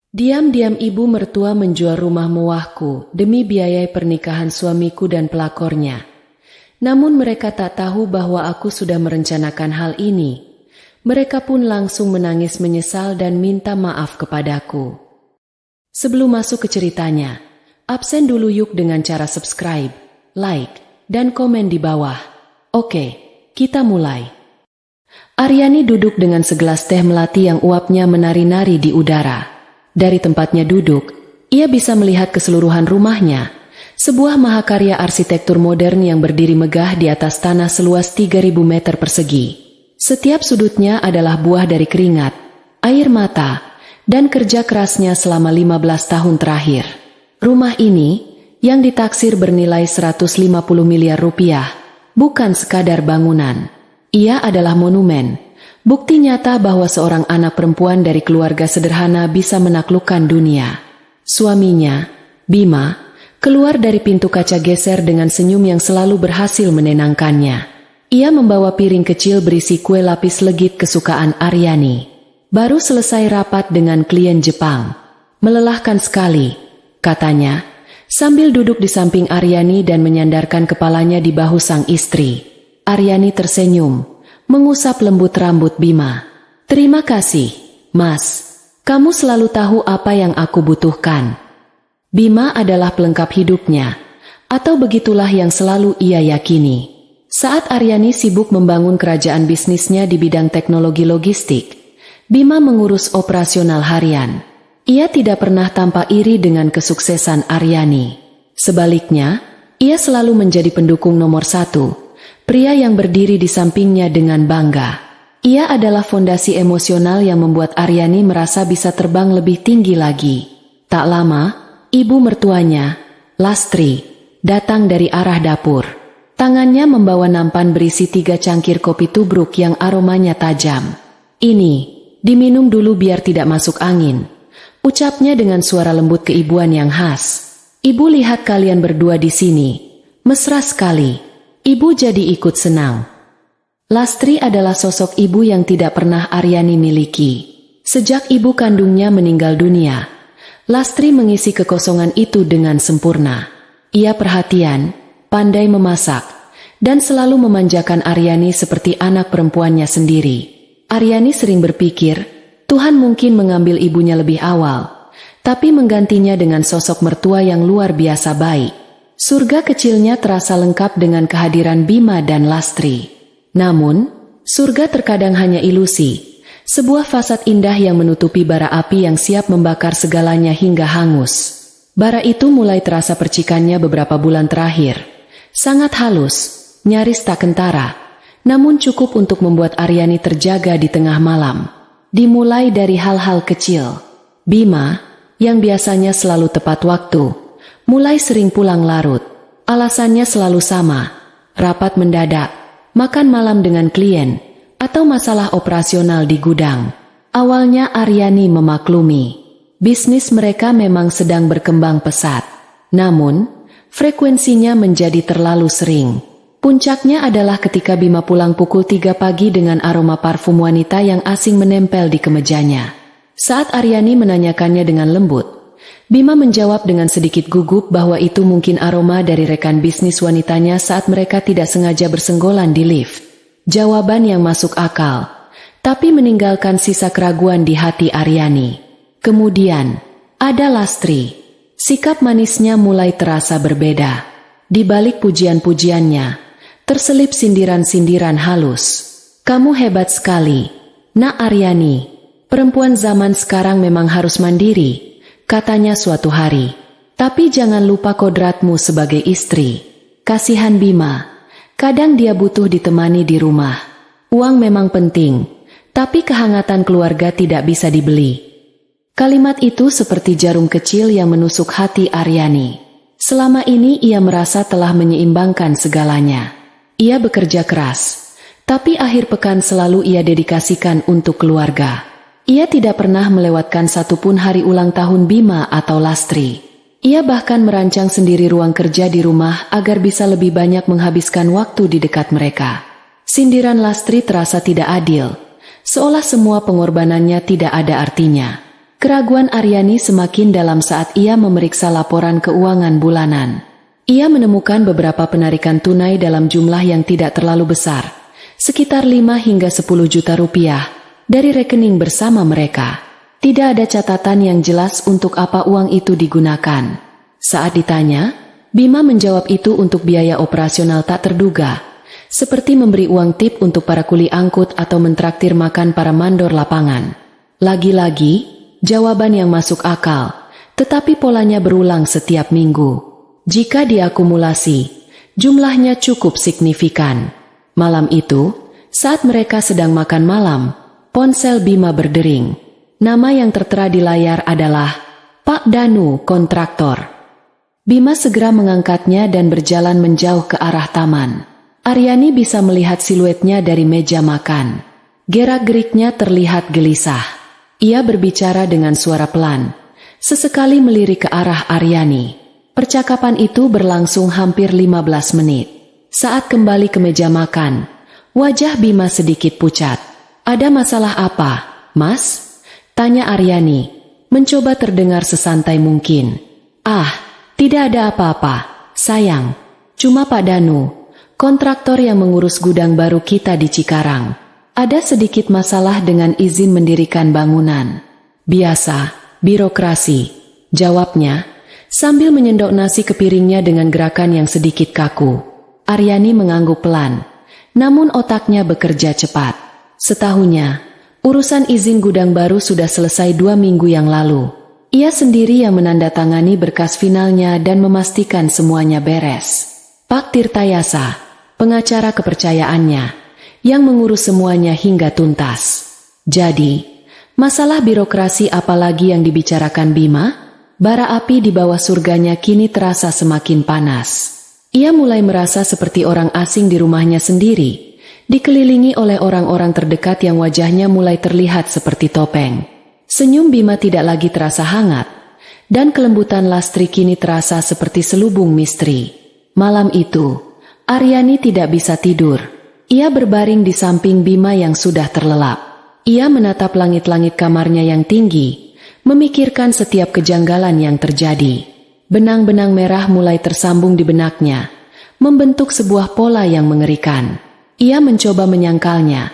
Diam-diam ibu mertua menjual rumah mewahku demi biaya pernikahan suamiku dan pelakornya. Namun mereka tak tahu bahwa aku sudah merencanakan hal ini. Mereka pun langsung menangis menyesal dan minta maaf kepadaku. Sebelum masuk ke ceritanya, absen dulu yuk dengan cara subscribe, like, dan komen di bawah. Oke, kita mulai. Aryani duduk dengan segelas teh melati yang uapnya menari-nari di udara. Dari tempatnya duduk, ia bisa melihat keseluruhan rumahnya, sebuah mahakarya arsitektur modern yang berdiri megah di atas tanah seluas 3.000 meter persegi. Setiap sudutnya adalah buah dari keringat, air mata, dan kerja kerasnya selama 15 tahun terakhir. Rumah ini, yang ditaksir bernilai 150 miliar rupiah, bukan sekadar bangunan. Ia adalah monumen. Bukti nyata bahwa seorang anak perempuan dari keluarga sederhana bisa menaklukkan dunia. Suaminya, Bima, keluar dari pintu kaca geser dengan senyum yang selalu berhasil menenangkannya. Ia membawa piring kecil berisi kue lapis legit kesukaan Aryani. Baru selesai rapat dengan klien Jepang. Melelahkan sekali, katanya, sambil duduk di samping Aryani dan menyandarkan kepalanya di bahu sang istri. Aryani tersenyum, mengusap lembut rambut Bima. Terima kasih, Mas. Kamu selalu tahu apa yang aku butuhkan. Bima adalah pelengkap hidupnya, atau begitulah yang selalu ia yakini. Saat Aryani sibuk membangun kerajaan bisnisnya di bidang teknologi logistik, Bima mengurus operasional harian. Ia tidak pernah tampak iri dengan kesuksesan Aryani. Sebaliknya, ia selalu menjadi pendukung nomor satu. Pria yang berdiri di sampingnya dengan bangga. Ia adalah fondasi emosional yang membuat Aryani merasa bisa terbang lebih tinggi lagi. Tak lama, ibu mertuanya, Lastri, datang dari arah dapur. Tangannya membawa nampan berisi 3 cangkir kopi tubruk yang aromanya tajam. Ini, diminum dulu biar tidak masuk angin, ucapnya dengan suara lembut keibuan yang khas. Ibu lihat kalian berdua di sini. Mesra sekali. Ibu jadi ikut senang. Lastri adalah sosok ibu yang tidak pernah Aryani miliki. Sejak ibu kandungnya meninggal dunia, Lastri mengisi kekosongan itu dengan sempurna. Ia perhatian, pandai memasak, dan selalu memanjakan Aryani seperti anak perempuannya sendiri. Aryani sering berpikir, Tuhan mungkin mengambil ibunya lebih awal, tapi menggantinya dengan sosok mertua yang luar biasa baik. Surga kecilnya terasa lengkap dengan kehadiran Bima dan Lastri. Namun, surga terkadang hanya ilusi, sebuah fasad indah yang menutupi bara api yang siap membakar segalanya hingga hangus. Bara itu mulai terasa percikannya beberapa bulan terakhir. Sangat halus, nyaris tak kentara, namun cukup untuk membuat Aryani terjaga di tengah malam. Dimulai dari hal-hal kecil. Bima, yang biasanya selalu tepat waktu, mulai sering pulang larut. Alasannya selalu sama, rapat mendadak, makan malam dengan klien, atau masalah operasional di gudang. Awalnya Aryani memaklumi. Bisnis mereka memang sedang berkembang pesat. Namun, frekuensinya menjadi terlalu sering. Puncaknya adalah ketika Bima pulang pukul 3 pagi dengan aroma parfum wanita yang asing menempel di kemejanya. Saat Aryani menanyakannya dengan lembut, Bima menjawab dengan sedikit gugup bahwa itu mungkin aroma dari rekan bisnis wanitanya saat mereka tidak sengaja bersenggolan di lift. Jawaban yang masuk akal, tapi meninggalkan sisa keraguan di hati Aryani. Kemudian, ada Lastri. Sikap manisnya mulai terasa berbeda. Di balik pujian-pujiannya, terselip sindiran-sindiran halus. Kamu hebat sekali, Nak Aryani. Perempuan zaman sekarang memang harus mandiri, katanya suatu hari. Tapi jangan lupa kodratmu sebagai istri. Kasihan Bima, kadang dia butuh ditemani di rumah. Uang memang penting, tapi kehangatan keluarga tidak bisa dibeli. Kalimat itu seperti jarum kecil yang menusuk hati Aryani. Selama ini ia merasa telah menyeimbangkan segalanya. Ia bekerja keras, tapi akhir pekan selalu ia dedikasikan untuk keluarga. Ia tidak pernah melewatkan satupun hari ulang tahun Bima atau Lastri. Ia bahkan merancang sendiri ruang kerja di rumah agar bisa lebih banyak menghabiskan waktu di dekat mereka. Sindiran Lastri terasa tidak adil, seolah semua pengorbanannya tidak ada artinya. Keraguan Aryani semakin dalam saat ia memeriksa laporan keuangan bulanan. Ia menemukan beberapa penarikan tunai dalam jumlah yang tidak terlalu besar, sekitar 5 hingga 10 juta rupiah, dari rekening bersama mereka. Tidak ada catatan yang jelas untuk apa uang itu digunakan. Saat ditanya, Bima menjawab itu untuk biaya operasional tak terduga, seperti memberi uang tip untuk para kuli angkut atau mentraktir makan para mandor lapangan. Lagi-lagi, jawaban yang masuk akal, tetapi polanya berulang setiap minggu. Jika diakumulasi, jumlahnya cukup signifikan. Malam itu, saat mereka sedang makan malam, ponsel Bima berdering. Nama yang tertera di layar adalah Pak Danu, kontraktor. Bima segera mengangkatnya dan berjalan menjauh ke arah taman. Aryani bisa melihat siluetnya dari meja makan. Gerak-geriknya terlihat gelisah. Ia berbicara dengan suara pelan, sesekali melirik ke arah Aryani. Percakapan itu berlangsung hampir 15 menit. Saat kembali ke meja makan, wajah Bima sedikit pucat. "Ada masalah apa, Mas?" tanya Aryani, mencoba terdengar sesantai mungkin. "Ah, tidak ada apa-apa, sayang. Cuma Pak Danu, kontraktor yang mengurus gudang baru kita di Cikarang. Ada sedikit masalah dengan izin mendirikan bangunan." "Biasa, birokrasi," jawabnya, sambil menyendok nasi ke piringnya dengan gerakan yang sedikit kaku. Aryani mengangguk pelan, namun otaknya bekerja cepat. Setahunya, urusan izin gudang baru sudah selesai 2 minggu yang lalu. Ia sendiri yang menandatangani berkas finalnya dan memastikan semuanya beres. Pak Tirtayasa, pengacara kepercayaannya, yang mengurus semuanya hingga tuntas. Jadi, masalah birokrasi apalagi yang dibicarakan Bima? Bara api di bawah surganya kini terasa semakin panas. Ia mulai merasa seperti orang asing di rumahnya sendiri, dikelilingi oleh orang-orang terdekat yang wajahnya mulai terlihat seperti topeng. Senyum Bima tidak lagi terasa hangat, dan kelembutan Lastri kini terasa seperti selubung misteri. Malam itu, Aryani tidak bisa tidur. Ia berbaring di samping Bima yang sudah terlelap. Ia menatap langit-langit kamarnya yang tinggi, memikirkan setiap kejanggalan yang terjadi. Benang-benang merah mulai tersambung di benaknya, membentuk sebuah pola yang mengerikan. Ia mencoba menyangkalnya,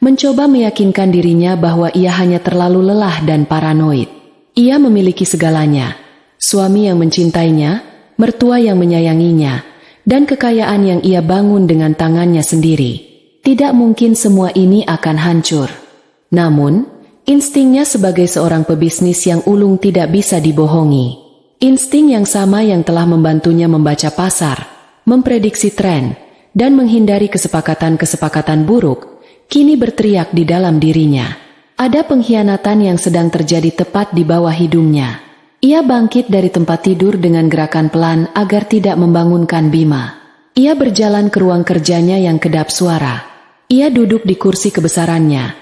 mencoba meyakinkan dirinya bahwa ia hanya terlalu lelah dan paranoid. Ia memiliki segalanya, suami yang mencintainya, mertua yang menyayanginya, dan kekayaan yang ia bangun dengan tangannya sendiri. Tidak mungkin semua ini akan hancur. Namun, instingnya sebagai seorang pebisnis yang ulung tidak bisa dibohongi. Insting yang sama yang telah membantunya membaca pasar, memprediksi tren, dan menghindari kesepakatan-kesepakatan buruk, kini berteriak di dalam dirinya. Ada pengkhianatan yang sedang terjadi tepat di bawah hidungnya. Ia bangkit dari tempat tidur dengan gerakan pelan agar tidak membangunkan Bima. Ia berjalan ke ruang kerjanya yang kedap suara. Ia duduk di kursi kebesarannya,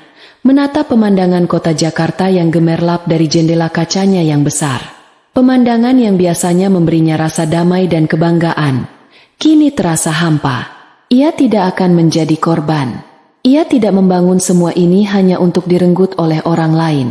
menatap pemandangan kota Jakarta yang gemerlap dari jendela kacanya yang besar. Pemandangan yang biasanya memberinya rasa damai dan kebanggaan, kini terasa hampa. Ia tidak akan menjadi korban. Ia tidak membangun semua ini hanya untuk direnggut oleh orang lain.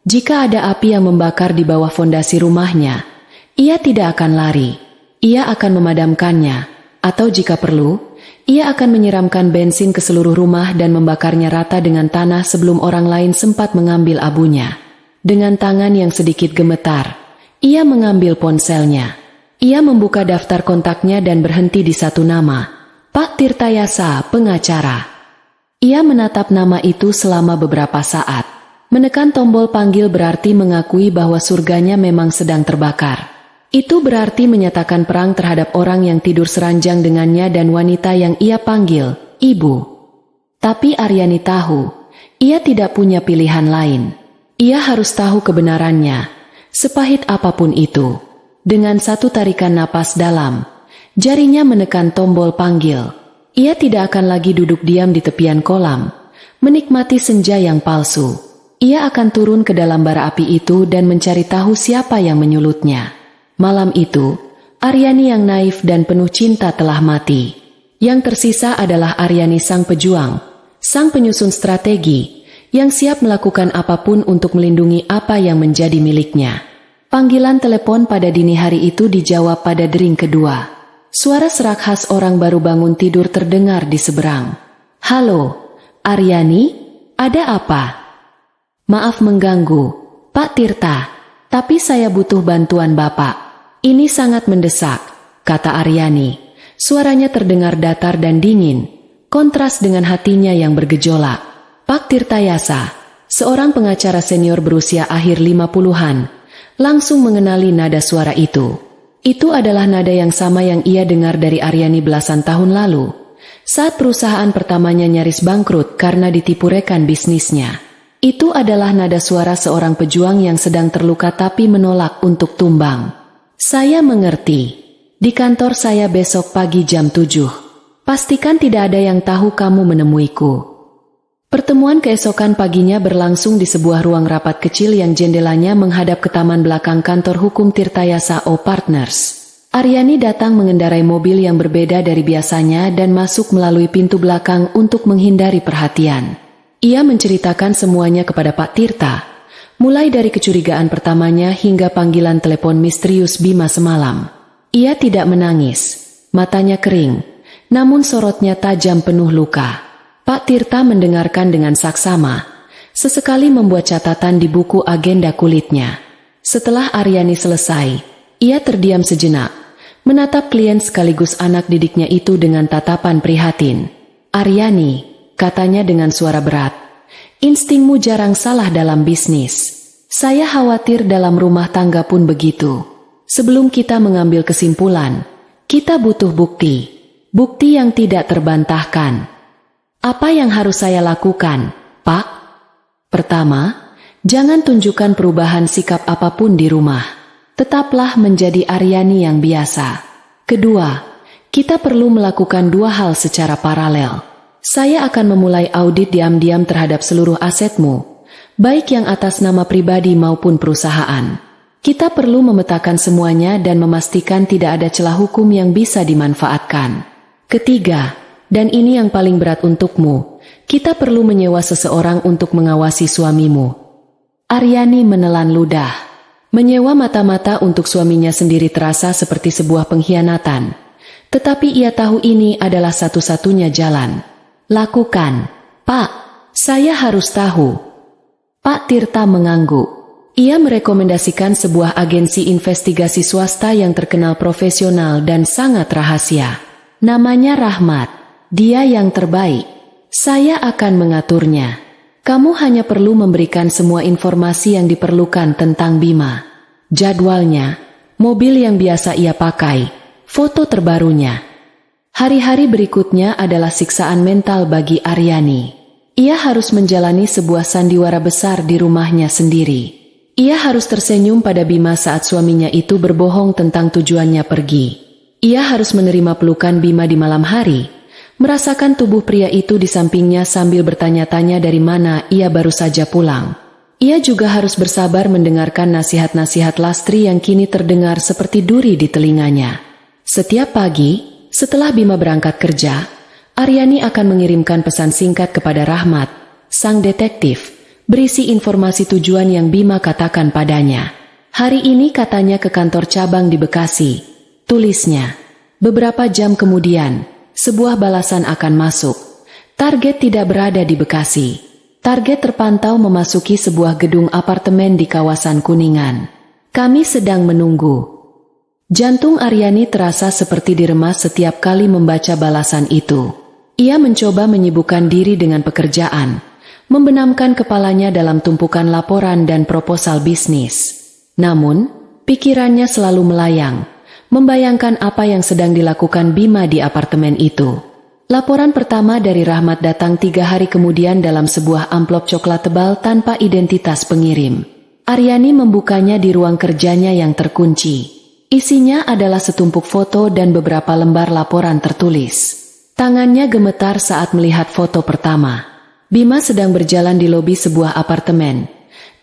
Jika ada api yang membakar di bawah fondasi rumahnya, ia tidak akan lari. Ia akan memadamkannya, atau jika perlu, ia akan menyiramkan bensin ke seluruh rumah dan membakarnya rata dengan tanah sebelum orang lain sempat mengambil abunya. Dengan tangan yang sedikit gemetar, ia mengambil ponselnya. Ia membuka daftar kontaknya dan berhenti di satu nama, Pak Tirtayasa, pengacara. Ia menatap nama itu selama beberapa saat. Menekan tombol panggil berarti mengakui bahwa surganya memang sedang terbakar. Itu berarti menyatakan perang terhadap orang yang tidur seranjang dengannya dan wanita yang ia panggil ibu. Tapi Aryani tahu, ia tidak punya pilihan lain. Ia harus tahu kebenarannya, sepahit apapun itu. Dengan satu tarikan napas dalam, jarinya menekan tombol panggil. Ia tidak akan lagi duduk diam di tepian kolam, menikmati senja yang palsu. Ia akan turun ke dalam bara api itu dan mencari tahu siapa yang menyulutnya. Malam itu, Aryani yang naif dan penuh cinta telah mati. Yang tersisa adalah Aryani sang pejuang, sang penyusun strategi, yang siap melakukan apapun untuk melindungi apa yang menjadi miliknya. Panggilan telepon pada dini hari itu dijawab pada dering kedua. Suara serak khas orang baru bangun tidur terdengar di seberang. "Halo, Aryani, ada apa?" "Maaf mengganggu, Pak Tirta, tapi saya butuh bantuan Bapak. Ini sangat mendesak," kata Aryani. Suaranya terdengar datar dan dingin, kontras dengan hatinya yang bergejolak. Pak Tirtayasa, seorang pengacara senior berusia akhir 50-an, langsung mengenali nada suara itu. Itu adalah nada yang sama yang ia dengar dari Aryani belasan tahun lalu, saat perusahaan pertamanya nyaris bangkrut karena ditipu rekan bisnisnya. Itu adalah nada suara seorang pejuang yang sedang terluka tapi menolak untuk tumbang. "Saya mengerti. Di kantor saya besok pagi jam 7. Pastikan tidak ada yang tahu kamu menemuiku." Pertemuan keesokan paginya berlangsung di sebuah ruang rapat kecil yang jendelanya menghadap ke taman belakang kantor hukum Tirtayasa O Partners. Aryani datang mengendarai mobil yang berbeda dari biasanya dan masuk melalui pintu belakang untuk menghindari perhatian. Ia menceritakan semuanya kepada Pak Tirta, mulai dari kecurigaan pertamanya hingga panggilan telepon misterius Bima semalam. Ia tidak menangis, matanya kering, namun sorotnya tajam penuh luka. Pak Tirta mendengarkan dengan saksama, sesekali membuat catatan di buku agenda kulitnya. Setelah Aryani selesai, ia terdiam sejenak, menatap klien sekaligus anak didiknya itu dengan tatapan prihatin. "Aryani," katanya dengan suara berat, "instingmu jarang salah dalam bisnis. Saya khawatir dalam rumah tangga pun begitu. Sebelum kita mengambil kesimpulan, kita butuh bukti. Bukti yang tidak terbantahkan. Apa yang harus saya lakukan, Pak?" "Pertama, jangan tunjukkan perubahan sikap apapun di rumah. Tetaplah menjadi Aryani yang biasa. Kedua, kita perlu melakukan dua hal secara paralel. Saya akan memulai audit diam-diam terhadap seluruh asetmu, baik yang atas nama pribadi maupun perusahaan. Kita perlu memetakan semuanya dan memastikan tidak ada celah hukum yang bisa dimanfaatkan. Ketiga, dan ini yang paling berat untukmu, kita perlu menyewa seseorang untuk mengawasi suamimu." Aryani menelan ludah. Menyewa mata-mata untuk suaminya sendiri terasa seperti sebuah pengkhianatan. Tetapi ia tahu ini adalah satu-satunya jalan. "Lakukan, Pak. Saya harus tahu." Pak Tirta mengangguk. Ia merekomendasikan sebuah agensi investigasi swasta yang terkenal profesional dan sangat rahasia. "Namanya Rahmat. Dia yang terbaik. Saya akan mengaturnya. Kamu hanya perlu memberikan semua informasi yang diperlukan tentang Bima. Jadwalnya, mobil yang biasa ia pakai, foto terbarunya." Hari-hari berikutnya adalah siksaan mental bagi Aryani. Ia harus menjalani sebuah sandiwara besar di rumahnya sendiri. Ia harus tersenyum pada Bima saat suaminya itu berbohong tentang tujuannya pergi. Ia harus menerima pelukan Bima di malam hari, merasakan tubuh pria itu di sampingnya sambil bertanya-tanya dari mana ia baru saja pulang. Ia juga harus bersabar mendengarkan nasihat-nasihat Lastri yang kini terdengar seperti duri di telinganya. Setiap pagi, setelah Bima berangkat kerja, Aryani akan mengirimkan pesan singkat kepada Rahmat, sang detektif, berisi informasi tujuan yang Bima katakan padanya. "Hari ini katanya ke kantor cabang di Bekasi," tulisnya. Beberapa jam kemudian, sebuah balasan akan masuk. Target tidak berada di Bekasi. Target terpantau memasuki sebuah gedung apartemen di kawasan Kuningan. "Kami sedang menunggu." Jantung Aryani terasa seperti diremas setiap kali membaca balasan itu. Ia mencoba menyibukkan diri dengan pekerjaan, membenamkan kepalanya dalam tumpukan laporan dan proposal bisnis. Namun, pikirannya selalu melayang, membayangkan apa yang sedang dilakukan Bima di apartemen itu. Laporan pertama dari Rahmat datang 3 hari kemudian dalam sebuah amplop coklat tebal tanpa identitas pengirim. Aryani membukanya di ruang kerjanya yang terkunci. Isinya adalah setumpuk foto dan beberapa lembar laporan tertulis. Tangannya gemetar saat melihat foto pertama. Bima sedang berjalan di lobi sebuah apartemen.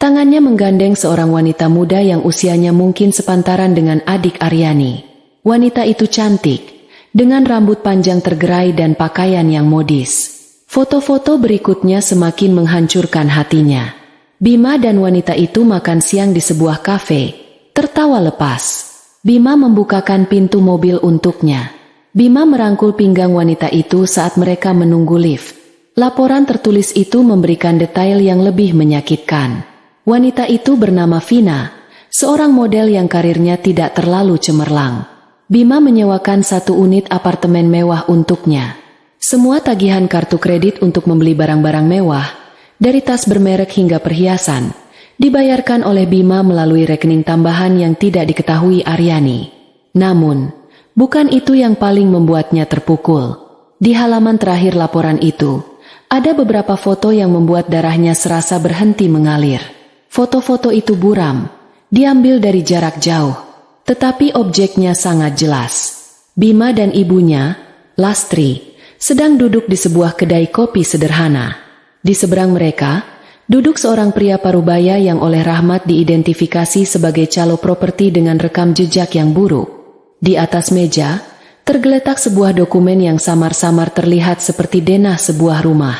Tangannya menggandeng seorang wanita muda yang usianya mungkin sepantaran dengan adik Aryani. Wanita itu cantik, dengan rambut panjang tergerai dan pakaian yang modis. Foto-foto berikutnya semakin menghancurkan hatinya. Bima dan wanita itu makan siang di sebuah kafe, tertawa lepas. Bima membukakan pintu mobil untuknya. Bima merangkul pinggang wanita itu saat mereka menunggu lift. Laporan tertulis itu memberikan detail yang lebih menyakitkan. Wanita itu bernama Vina, seorang model yang karirnya tidak terlalu cemerlang. Bima menyewakan 1 unit apartemen mewah untuknya. Semua tagihan kartu kredit untuk membeli barang-barang mewah, dari tas bermerek hingga perhiasan, dibayarkan oleh Bima melalui rekening tambahan yang tidak diketahui Aryani. Namun, bukan itu yang paling membuatnya terpukul. Di halaman terakhir laporan itu, ada beberapa foto yang membuat darahnya serasa berhenti mengalir. Foto-foto itu buram, diambil dari jarak jauh, tetapi objeknya sangat jelas. Bima dan ibunya, Lastri, sedang duduk di sebuah kedai kopi sederhana. Di seberang mereka, duduk seorang pria parubaya yang oleh Rahmat diidentifikasi sebagai calo properti dengan rekam jejak yang buruk. Di atas meja, tergeletak sebuah dokumen yang samar-samar terlihat seperti denah sebuah rumah.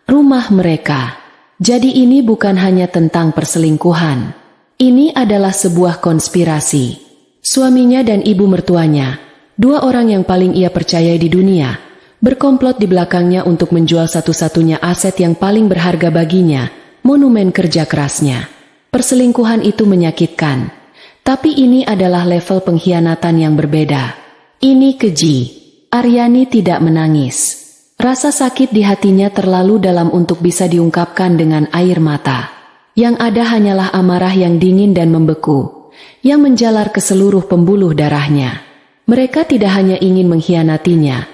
Rumah mereka. Jadi ini bukan hanya tentang perselingkuhan. Ini adalah sebuah konspirasi. Suaminya dan ibu mertuanya, 2 orang yang paling ia percayai di dunia, berkomplot di belakangnya untuk menjual satu-satunya aset yang paling berharga baginya, monumen kerja kerasnya. Perselingkuhan itu menyakitkan, tapi ini adalah level pengkhianatan yang berbeda. Ini keji. Aryani tidak menangis. Rasa sakit di hatinya terlalu dalam untuk bisa diungkapkan dengan air mata. Yang ada hanyalah amarah yang dingin dan membeku, yang menjalar ke seluruh pembuluh darahnya. Mereka tidak hanya ingin mengkhianatinya,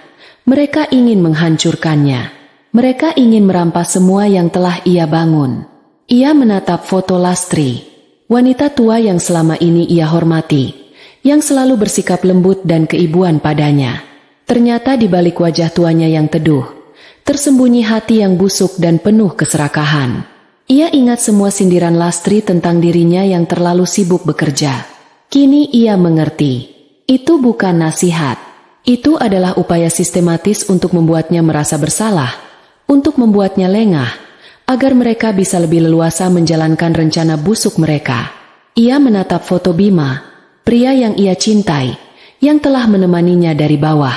mereka ingin menghancurkannya. Mereka ingin merampas semua yang telah ia bangun. Ia menatap foto Lastri, wanita tua yang selama ini ia hormati, yang selalu bersikap lembut dan keibuan padanya. Ternyata di balik wajah tuanya yang teduh, tersembunyi hati yang busuk dan penuh keserakahan. Ia ingat semua sindiran Lastri tentang dirinya yang terlalu sibuk bekerja. Kini ia mengerti, itu bukan nasihat. Itu adalah upaya sistematis untuk membuatnya merasa bersalah, untuk membuatnya lengah, agar mereka bisa lebih leluasa menjalankan rencana busuk mereka. Ia menatap foto Bima, pria yang ia cintai, yang telah menemaninya dari bawah.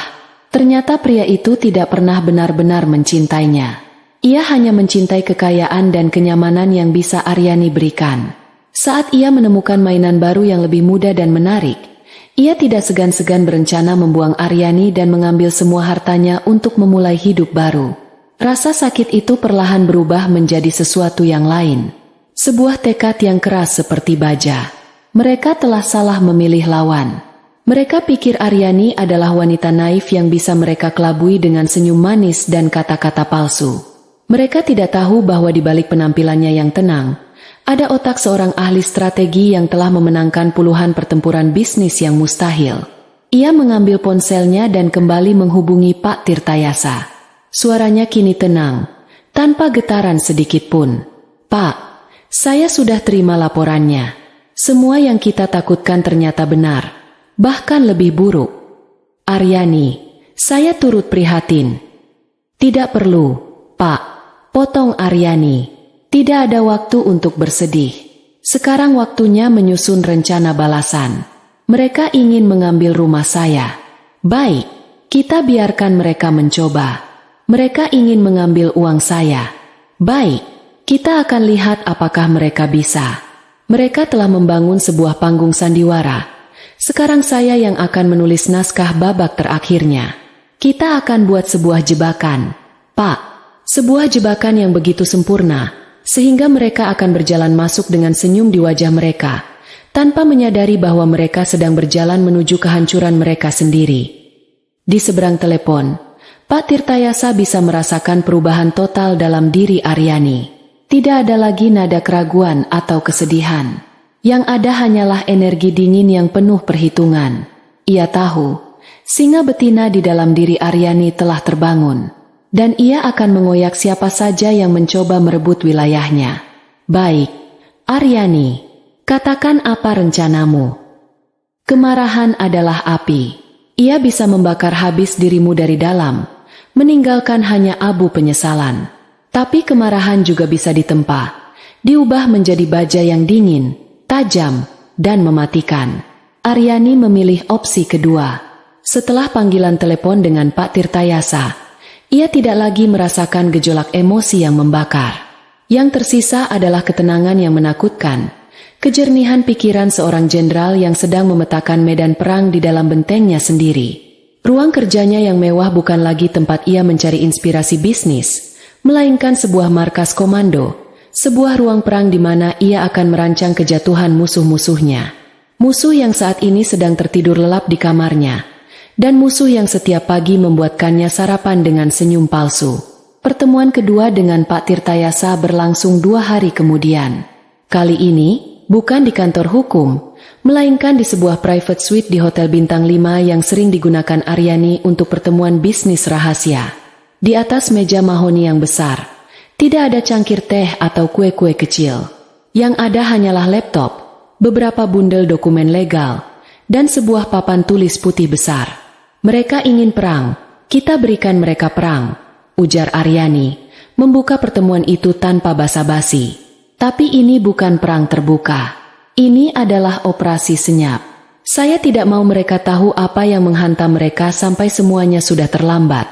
Ternyata pria itu tidak pernah benar-benar mencintainya. Ia hanya mencintai kekayaan dan kenyamanan yang bisa Aryani berikan. Saat ia menemukan mainan baru yang lebih mudah dan menarik, ia tidak segan-segan berencana membuang Aryani dan mengambil semua hartanya untuk memulai hidup baru. Rasa sakit itu perlahan berubah menjadi sesuatu yang lain. Sebuah tekad yang keras seperti baja. Mereka telah salah memilih lawan. Mereka pikir Aryani adalah wanita naif yang bisa mereka kelabui dengan senyum manis dan kata-kata palsu. Mereka tidak tahu bahwa di balik penampilannya yang tenang, ada otak seorang ahli strategi yang telah memenangkan puluhan pertempuran bisnis yang mustahil. Ia mengambil ponselnya dan kembali menghubungi Pak Tirtayasa. Suaranya kini tenang, tanpa getaran sedikit pun. Pak, saya sudah terima laporannya. Semua yang kita takutkan ternyata benar, bahkan lebih buruk. Aryani, saya turut prihatin. Tidak perlu, Pak, potong Aryani. Tidak ada waktu untuk bersedih. Sekarang waktunya menyusun rencana balasan. Mereka ingin mengambil rumah saya. Baik, kita biarkan mereka mencoba. Mereka ingin mengambil uang saya. Baik, kita akan lihat apakah mereka bisa. Mereka telah membangun sebuah panggung sandiwara. Sekarang saya yang akan menulis naskah babak terakhirnya. Kita akan buat sebuah jebakan. Pak, sebuah jebakan yang begitu sempurna, sehingga mereka akan berjalan masuk dengan senyum di wajah mereka, tanpa menyadari bahwa mereka sedang berjalan menuju kehancuran mereka sendiri. Di seberang telepon, Pak Tirtayasa bisa merasakan perubahan total dalam diri Aryani. Tidak ada lagi nada keraguan atau kesedihan. Yang ada hanyalah energi dingin yang penuh perhitungan. Ia tahu, singa betina di dalam diri Aryani telah terbangun. Dan ia akan mengoyak siapa saja yang mencoba merebut wilayahnya. Baik, Aryani, katakan apa rencanamu? Kemarahan adalah api. Ia bisa membakar habis dirimu dari dalam, meninggalkan hanya abu penyesalan. Tapi kemarahan juga bisa ditempa, diubah menjadi baja yang dingin, tajam, dan mematikan. Aryani memilih opsi kedua. Setelah panggilan telepon dengan Pak Tirtayasa, ia tidak lagi merasakan gejolak emosi yang membakar. Yang tersisa adalah ketenangan yang menakutkan, kejernihan pikiran seorang jenderal yang sedang memetakan medan perang di dalam bentengnya sendiri. Ruang kerjanya yang mewah bukan lagi tempat ia mencari inspirasi bisnis, melainkan sebuah markas komando, sebuah ruang perang di mana ia akan merancang kejatuhan musuh-musuhnya. Musuh yang saat ini sedang tertidur lelap di kamarnya, dan musuh yang setiap pagi membuatkannya sarapan dengan senyum palsu. Pertemuan kedua dengan Pak Tirtayasa berlangsung 2 hari kemudian. Kali ini, bukan di kantor hukum, melainkan di sebuah private suite di Hotel Bintang 5 yang sering digunakan Aryani untuk pertemuan bisnis rahasia. Di atas meja mahoni yang besar, tidak ada cangkir teh atau kue-kue kecil. Yang ada hanyalah laptop, beberapa bundel dokumen legal, dan sebuah papan tulis putih besar. Mereka ingin perang, kita berikan mereka perang, ujar Aryani, membuka pertemuan itu tanpa basa-basi. Tapi ini bukan perang terbuka. Ini adalah operasi senyap. Saya tidak mau mereka tahu apa yang menghantam mereka sampai semuanya sudah terlambat.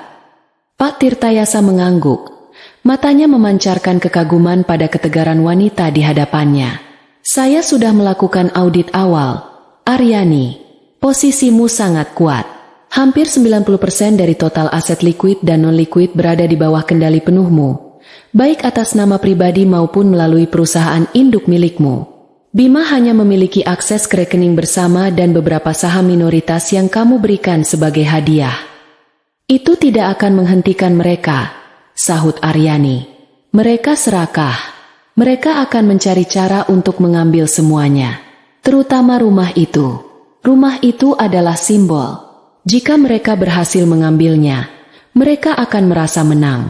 Pak Tirtayasa mengangguk. Matanya memancarkan kekaguman pada ketegaran wanita di hadapannya. Saya sudah melakukan audit awal. Aryani, posisimu sangat kuat. Hampir 90% dari total aset liquid dan non-liquid berada di bawah kendali penuhmu, baik atas nama pribadi maupun melalui perusahaan induk milikmu. Bima hanya memiliki akses ke rekening bersama dan beberapa saham minoritas yang kamu berikan sebagai hadiah. Itu tidak akan menghentikan mereka, sahut Aryani. Mereka serakah. Mereka akan mencari cara untuk mengambil semuanya, terutama rumah itu. Rumah itu adalah simbol. Jika mereka berhasil mengambilnya, mereka akan merasa menang.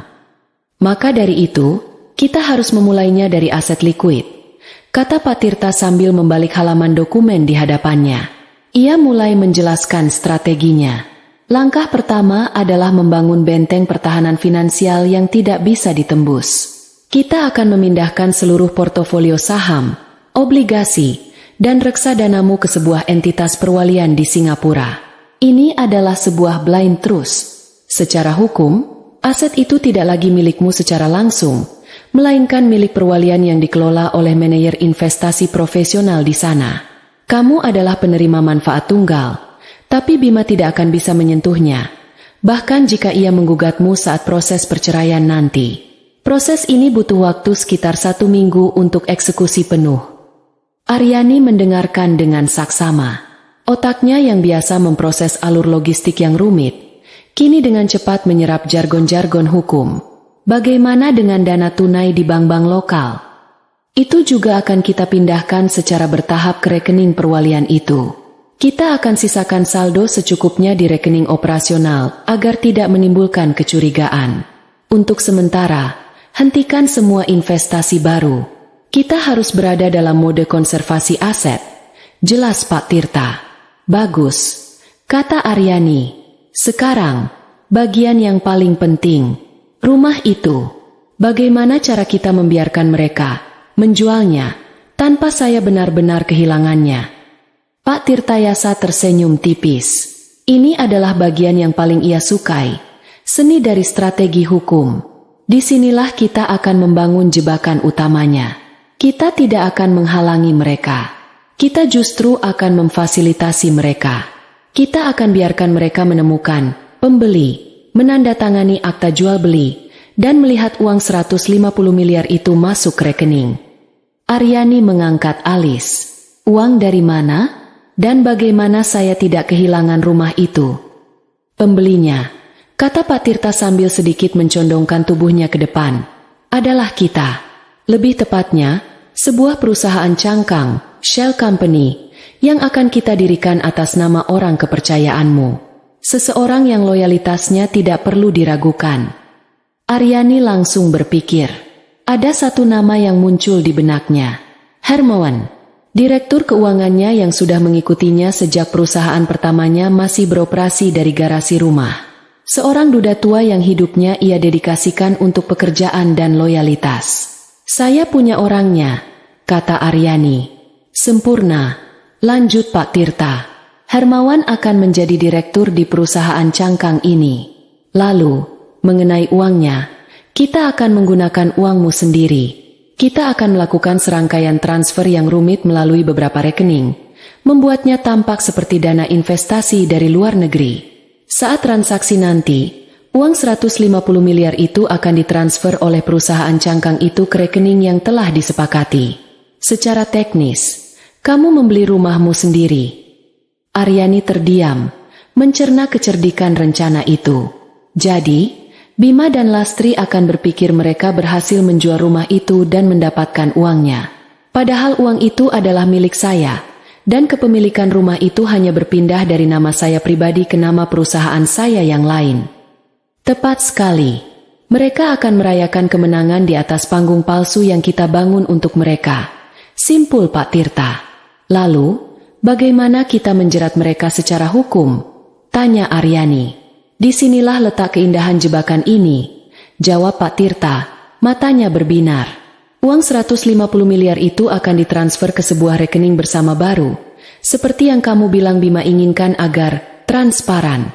Maka dari itu, kita harus memulainya dari aset liquid, kata Pak Tirta sambil membalik halaman dokumen di hadapannya. Ia mulai menjelaskan strateginya. Langkah pertama adalah membangun benteng pertahanan finansial yang tidak bisa ditembus. Kita akan memindahkan seluruh portofolio saham, obligasi, dan reksadanamu ke sebuah entitas perwalian di Singapura. Ini adalah sebuah blind trust. Secara hukum, aset itu tidak lagi milikmu secara langsung, melainkan milik perwalian yang dikelola oleh manajer investasi profesional di sana. Kamu adalah penerima manfaat tunggal, tapi Bima tidak akan bisa menyentuhnya, bahkan jika ia menggugatmu saat proses perceraian nanti. Proses ini butuh waktu sekitar 1 minggu untuk eksekusi penuh. Aryani mendengarkan dengan saksama. Otaknya yang biasa memproses alur logistik yang rumit, kini dengan cepat menyerap jargon-jargon hukum. Bagaimana dengan dana tunai di bank-bank lokal? Itu juga akan kita pindahkan secara bertahap ke rekening perwalian itu. Kita akan sisakan saldo secukupnya di rekening operasional agar tidak menimbulkan kecurigaan. Untuk sementara, hentikan semua investasi baru. Kita harus berada dalam mode konservasi aset. Jelas Pak Tirta. Bagus, kata Aryani. Sekarang, bagian yang paling penting, rumah itu. Bagaimana cara kita membiarkan mereka menjualnya tanpa saya benar-benar kehilangannya? Pak Tirtayasa tersenyum tipis. Ini adalah bagian yang paling ia sukai, seni dari strategi hukum. Disinilah kita akan membangun jebakan utamanya. Kita tidak akan menghalangi mereka. Kita justru akan memfasilitasi mereka. Kita akan biarkan mereka menemukan pembeli, menandatangani akta jual beli, dan melihat uang 150 miliar itu masuk ke rekening. Aryani mengangkat alis. Uang dari mana? Dan bagaimana saya tidak kehilangan rumah itu? Pembelinya, kata Pak Tirta sambil sedikit mencondongkan tubuhnya ke depan, adalah kita. Lebih tepatnya, sebuah perusahaan cangkang, Shell Company, yang akan kita dirikan atas nama orang kepercayaanmu. Seseorang yang loyalitasnya tidak perlu diragukan. Aryani langsung berpikir. Ada satu nama yang muncul di benaknya. Hermawan, direktur keuangannya yang sudah mengikutinya sejak perusahaan pertamanya masih beroperasi dari garasi rumah. Seorang duda tua yang hidupnya ia dedikasikan untuk pekerjaan dan loyalitas. Saya punya orangnya, kata Aryani. Sempurna, lanjut Pak Tirta. Hermawan akan menjadi direktur di perusahaan cangkang ini. Lalu, mengenai uangnya, kita akan menggunakan uangmu sendiri. Kita akan melakukan serangkaian transfer yang rumit melalui beberapa rekening, membuatnya tampak seperti dana investasi dari luar negeri. Saat transaksi nanti, uang 150 miliar itu akan ditransfer oleh perusahaan cangkang itu ke rekening yang telah disepakati. Secara teknis, kamu membeli rumahmu sendiri. Aryani terdiam, mencerna kecerdikan rencana itu. Jadi, Bima dan Lastri akan berpikir mereka berhasil menjual rumah itu dan mendapatkan uangnya. Padahal uang itu adalah milik saya, dan kepemilikan rumah itu hanya berpindah dari nama saya pribadi ke nama perusahaan saya yang lain. Tepat sekali. Mereka akan merayakan kemenangan di atas panggung palsu yang kita bangun untuk mereka. Simpul Pak Tirta. Lalu, bagaimana kita menjerat mereka secara hukum? Tanya Aryani. Disinilah letak keindahan jebakan ini, jawab Pak Tirta, matanya berbinar. Uang 150 miliar itu akan ditransfer ke sebuah rekening bersama baru, seperti yang kamu bilang Bima inginkan agar transparan.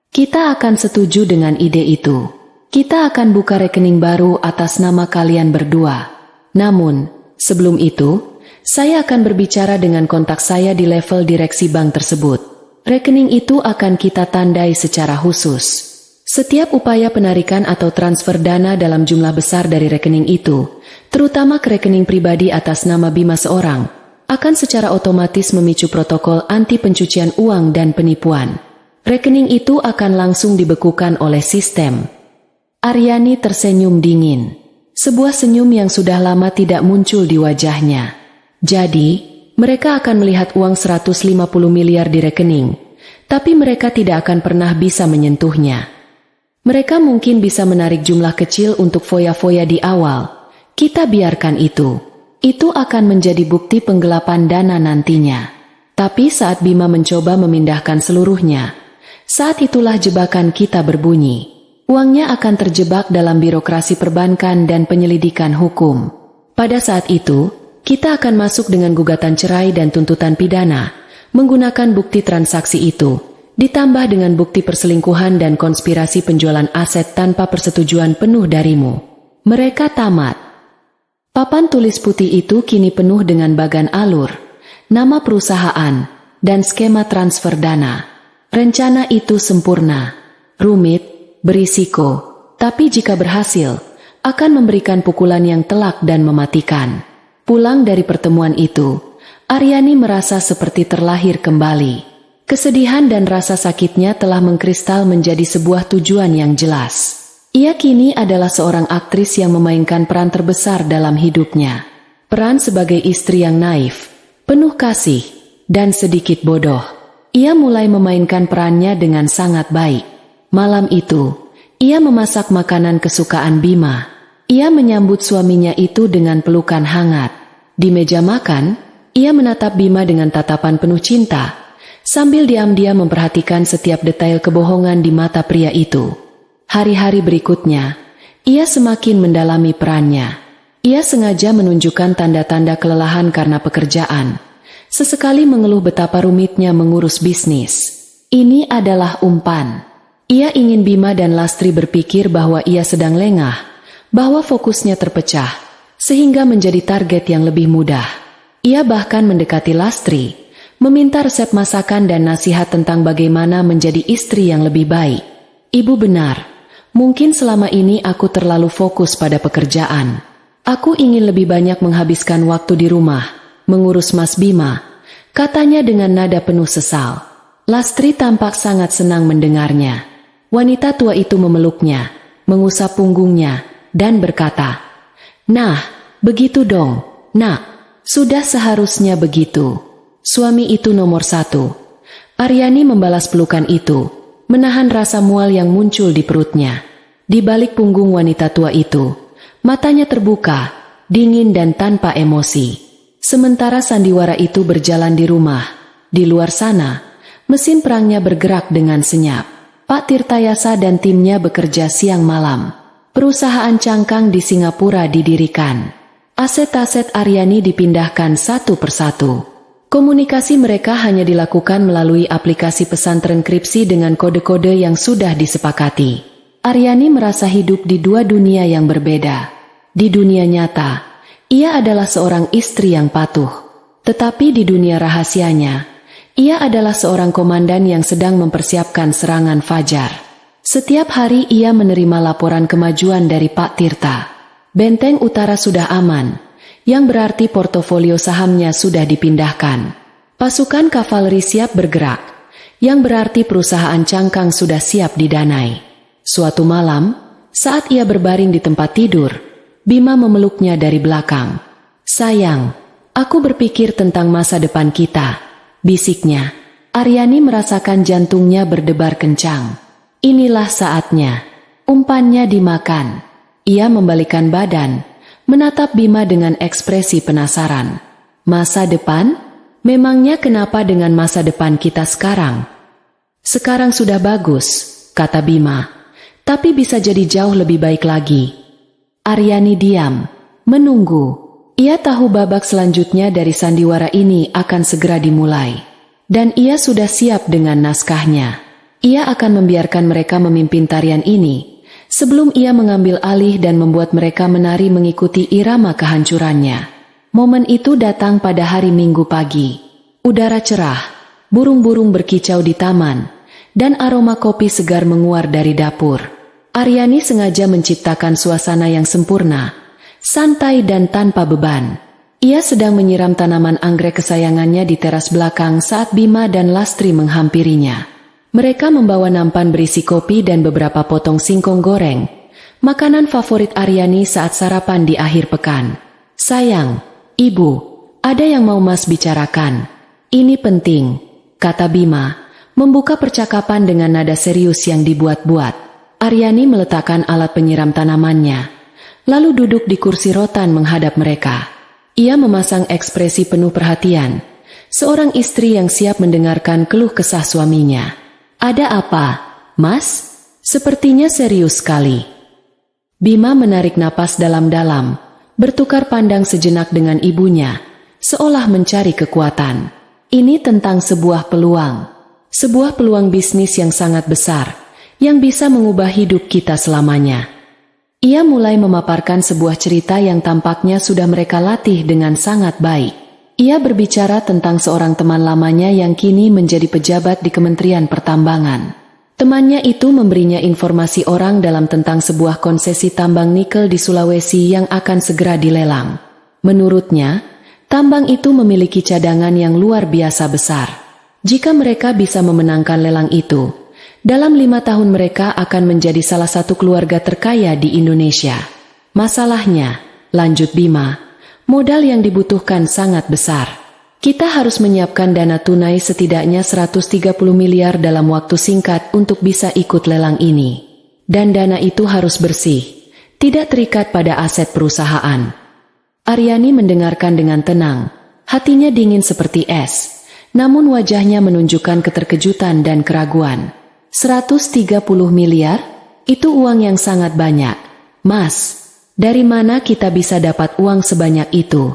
Kita akan setuju dengan ide itu. Kita akan buka rekening baru atas nama kalian berdua. Namun, sebelum itu, saya akan berbicara dengan kontak saya di level direksi bank tersebut. Rekening itu akan kita tandai secara khusus. Setiap upaya penarikan atau transfer dana dalam jumlah besar dari rekening itu, terutama ke rekening pribadi atas nama Bima seorang, akan secara otomatis memicu protokol anti pencucian uang dan penipuan. Rekening itu akan langsung dibekukan oleh sistem. Aryani tersenyum dingin. Sebuah senyum yang sudah lama tidak muncul di wajahnya. Jadi, mereka akan melihat uang 150 miliar di rekening, tapi mereka tidak akan pernah bisa menyentuhnya. Mereka mungkin bisa menarik jumlah kecil untuk foya-foya di awal. Kita biarkan itu. Itu akan menjadi bukti penggelapan dana nantinya. Tapi saat Bima mencoba memindahkan seluruhnya, saat itulah jebakan kita berbunyi. Uangnya akan terjebak dalam birokrasi perbankan dan penyelidikan hukum. Pada saat itu, kita akan masuk dengan gugatan cerai dan tuntutan pidana, menggunakan bukti transaksi itu, ditambah dengan bukti perselingkuhan dan konspirasi penjualan aset tanpa persetujuan penuh darimu. Mereka tamat. Papan tulis putih itu kini penuh dengan bagan alur, nama perusahaan, dan skema transfer dana. Rencana itu sempurna, rumit, berisiko, tapi jika berhasil, akan memberikan pukulan yang telak dan mematikan. Pulang dari pertemuan itu, Aryani merasa seperti terlahir kembali. Kesedihan dan rasa sakitnya telah mengkristal menjadi sebuah tujuan yang jelas. Ia kini adalah seorang aktris yang memainkan peran terbesar dalam hidupnya. Peran sebagai istri yang naif, penuh kasih, dan sedikit bodoh. Ia mulai memainkan perannya dengan sangat baik. Malam itu, ia memasak makanan kesukaan Bima. Ia menyambut suaminya itu dengan pelukan hangat. Di meja makan, ia menatap Bima dengan tatapan penuh cinta, sambil diam-diam memperhatikan setiap detail kebohongan di mata pria itu. Hari-hari berikutnya, ia semakin mendalami perannya. Ia sengaja menunjukkan tanda-tanda kelelahan karena pekerjaan. Sesekali mengeluh betapa rumitnya mengurus bisnis. Ini adalah umpan. Ia ingin Bima dan Lastri berpikir bahwa ia sedang lengah, bahwa fokusnya terpecah, sehingga menjadi target yang lebih mudah. Ia bahkan mendekati Lastri, meminta resep masakan dan nasihat tentang bagaimana menjadi istri yang lebih baik. Ibu benar, mungkin selama ini aku terlalu fokus pada pekerjaan. Aku ingin lebih banyak menghabiskan waktu di rumah, mengurus Mas Bima, katanya dengan nada penuh sesal. Lastri tampak sangat senang mendengarnya. Wanita tua itu memeluknya, mengusap punggungnya, dan berkata, "Nah, begitu dong, nak. Sudah seharusnya begitu. Suami itu nomor satu." Aryani membalas pelukan itu, menahan rasa mual yang muncul di perutnya. Di balik punggung wanita tua itu, matanya terbuka, dingin dan tanpa emosi. Sementara sandiwara itu berjalan di rumah, di luar sana, mesin perangnya bergerak dengan senyap. Pak Tirtayasa dan timnya bekerja siang malam. Perusahaan cangkang di Singapura didirikan. Aset-aset Aryani dipindahkan satu persatu. Komunikasi mereka hanya dilakukan melalui aplikasi pesan transkripsi dengan kode-kode yang sudah disepakati. Aryani merasa hidup di dua dunia yang berbeda. Di dunia nyata, ia adalah seorang istri yang patuh. Tetapi di dunia rahasianya, ia adalah seorang komandan yang sedang mempersiapkan serangan fajar. Setiap hari ia menerima laporan kemajuan dari Pak Tirta. Benteng utara sudah aman, yang berarti portofolio sahamnya sudah dipindahkan. Pasukan kavaleri siap bergerak, yang berarti perusahaan cangkang sudah siap didanai. Suatu malam, saat ia berbaring di tempat tidur, Bima memeluknya dari belakang. "Sayang, aku berpikir tentang masa depan kita," bisiknya. Aryani merasakan jantungnya berdebar kencang. "Inilah saatnya," umpannya dimakan. Ia membalikkan badan, menatap Bima dengan ekspresi penasaran. "Masa depan? Memangnya kenapa dengan masa depan kita sekarang?" "Sekarang sudah bagus," kata Bima. "Tapi bisa jadi jauh lebih baik lagi." Aryani diam, menunggu. Ia tahu babak selanjutnya dari sandiwara ini akan segera dimulai. Dan ia sudah siap dengan naskahnya. Ia akan membiarkan mereka memimpin tarian ini, sebelum ia mengambil alih dan membuat mereka menari mengikuti irama kehancurannya. Momen itu datang pada hari Minggu pagi. Udara cerah, burung-burung berkicau di taman, dan aroma kopi segar menguar dari dapur. Aryani sengaja menciptakan suasana yang sempurna, santai dan tanpa beban. Ia sedang menyiram tanaman anggrek kesayangannya di teras belakang saat Bima dan Lastri menghampirinya. Mereka membawa nampan berisi kopi dan beberapa potong singkong goreng, makanan favorit Aryani saat sarapan di akhir pekan. "Sayang, Ibu, ada yang mau Mas bicarakan. Ini penting," kata Bima, membuka percakapan dengan nada serius yang dibuat-buat. Aryani meletakkan alat penyiram tanamannya, lalu duduk di kursi rotan menghadap mereka. Ia memasang ekspresi penuh perhatian, seorang istri yang siap mendengarkan keluh kesah suaminya. "Ada apa, Mas? Sepertinya serius sekali." Bima menarik napas dalam-dalam, bertukar pandang sejenak dengan ibunya, seolah mencari kekuatan. "Ini tentang sebuah peluang bisnis yang sangat besar, yang bisa mengubah hidup kita selamanya." Ia mulai memaparkan sebuah cerita yang tampaknya sudah mereka latih dengan sangat baik. Ia berbicara tentang seorang teman lamanya yang kini menjadi pejabat di Kementerian Pertambangan. Temannya itu memberinya informasi orang dalam tentang sebuah konsesi tambang nikel di Sulawesi yang akan segera dilelang. Menurutnya, tambang itu memiliki cadangan yang luar biasa besar. Jika mereka bisa memenangkan lelang itu, dalam 5 tahun mereka akan menjadi salah satu keluarga terkaya di Indonesia. "Masalahnya," lanjut Bima, "modal yang dibutuhkan sangat besar. Kita harus menyiapkan dana tunai setidaknya 130 miliar dalam waktu singkat untuk bisa ikut lelang ini. Dan dana itu harus bersih, tidak terikat pada aset perusahaan." Aryani mendengarkan dengan tenang, hatinya dingin seperti es, namun wajahnya menunjukkan keterkejutan dan keraguan. 130 miliar? Itu uang yang sangat banyak. "Mas, dari mana kita bisa dapat uang sebanyak itu?"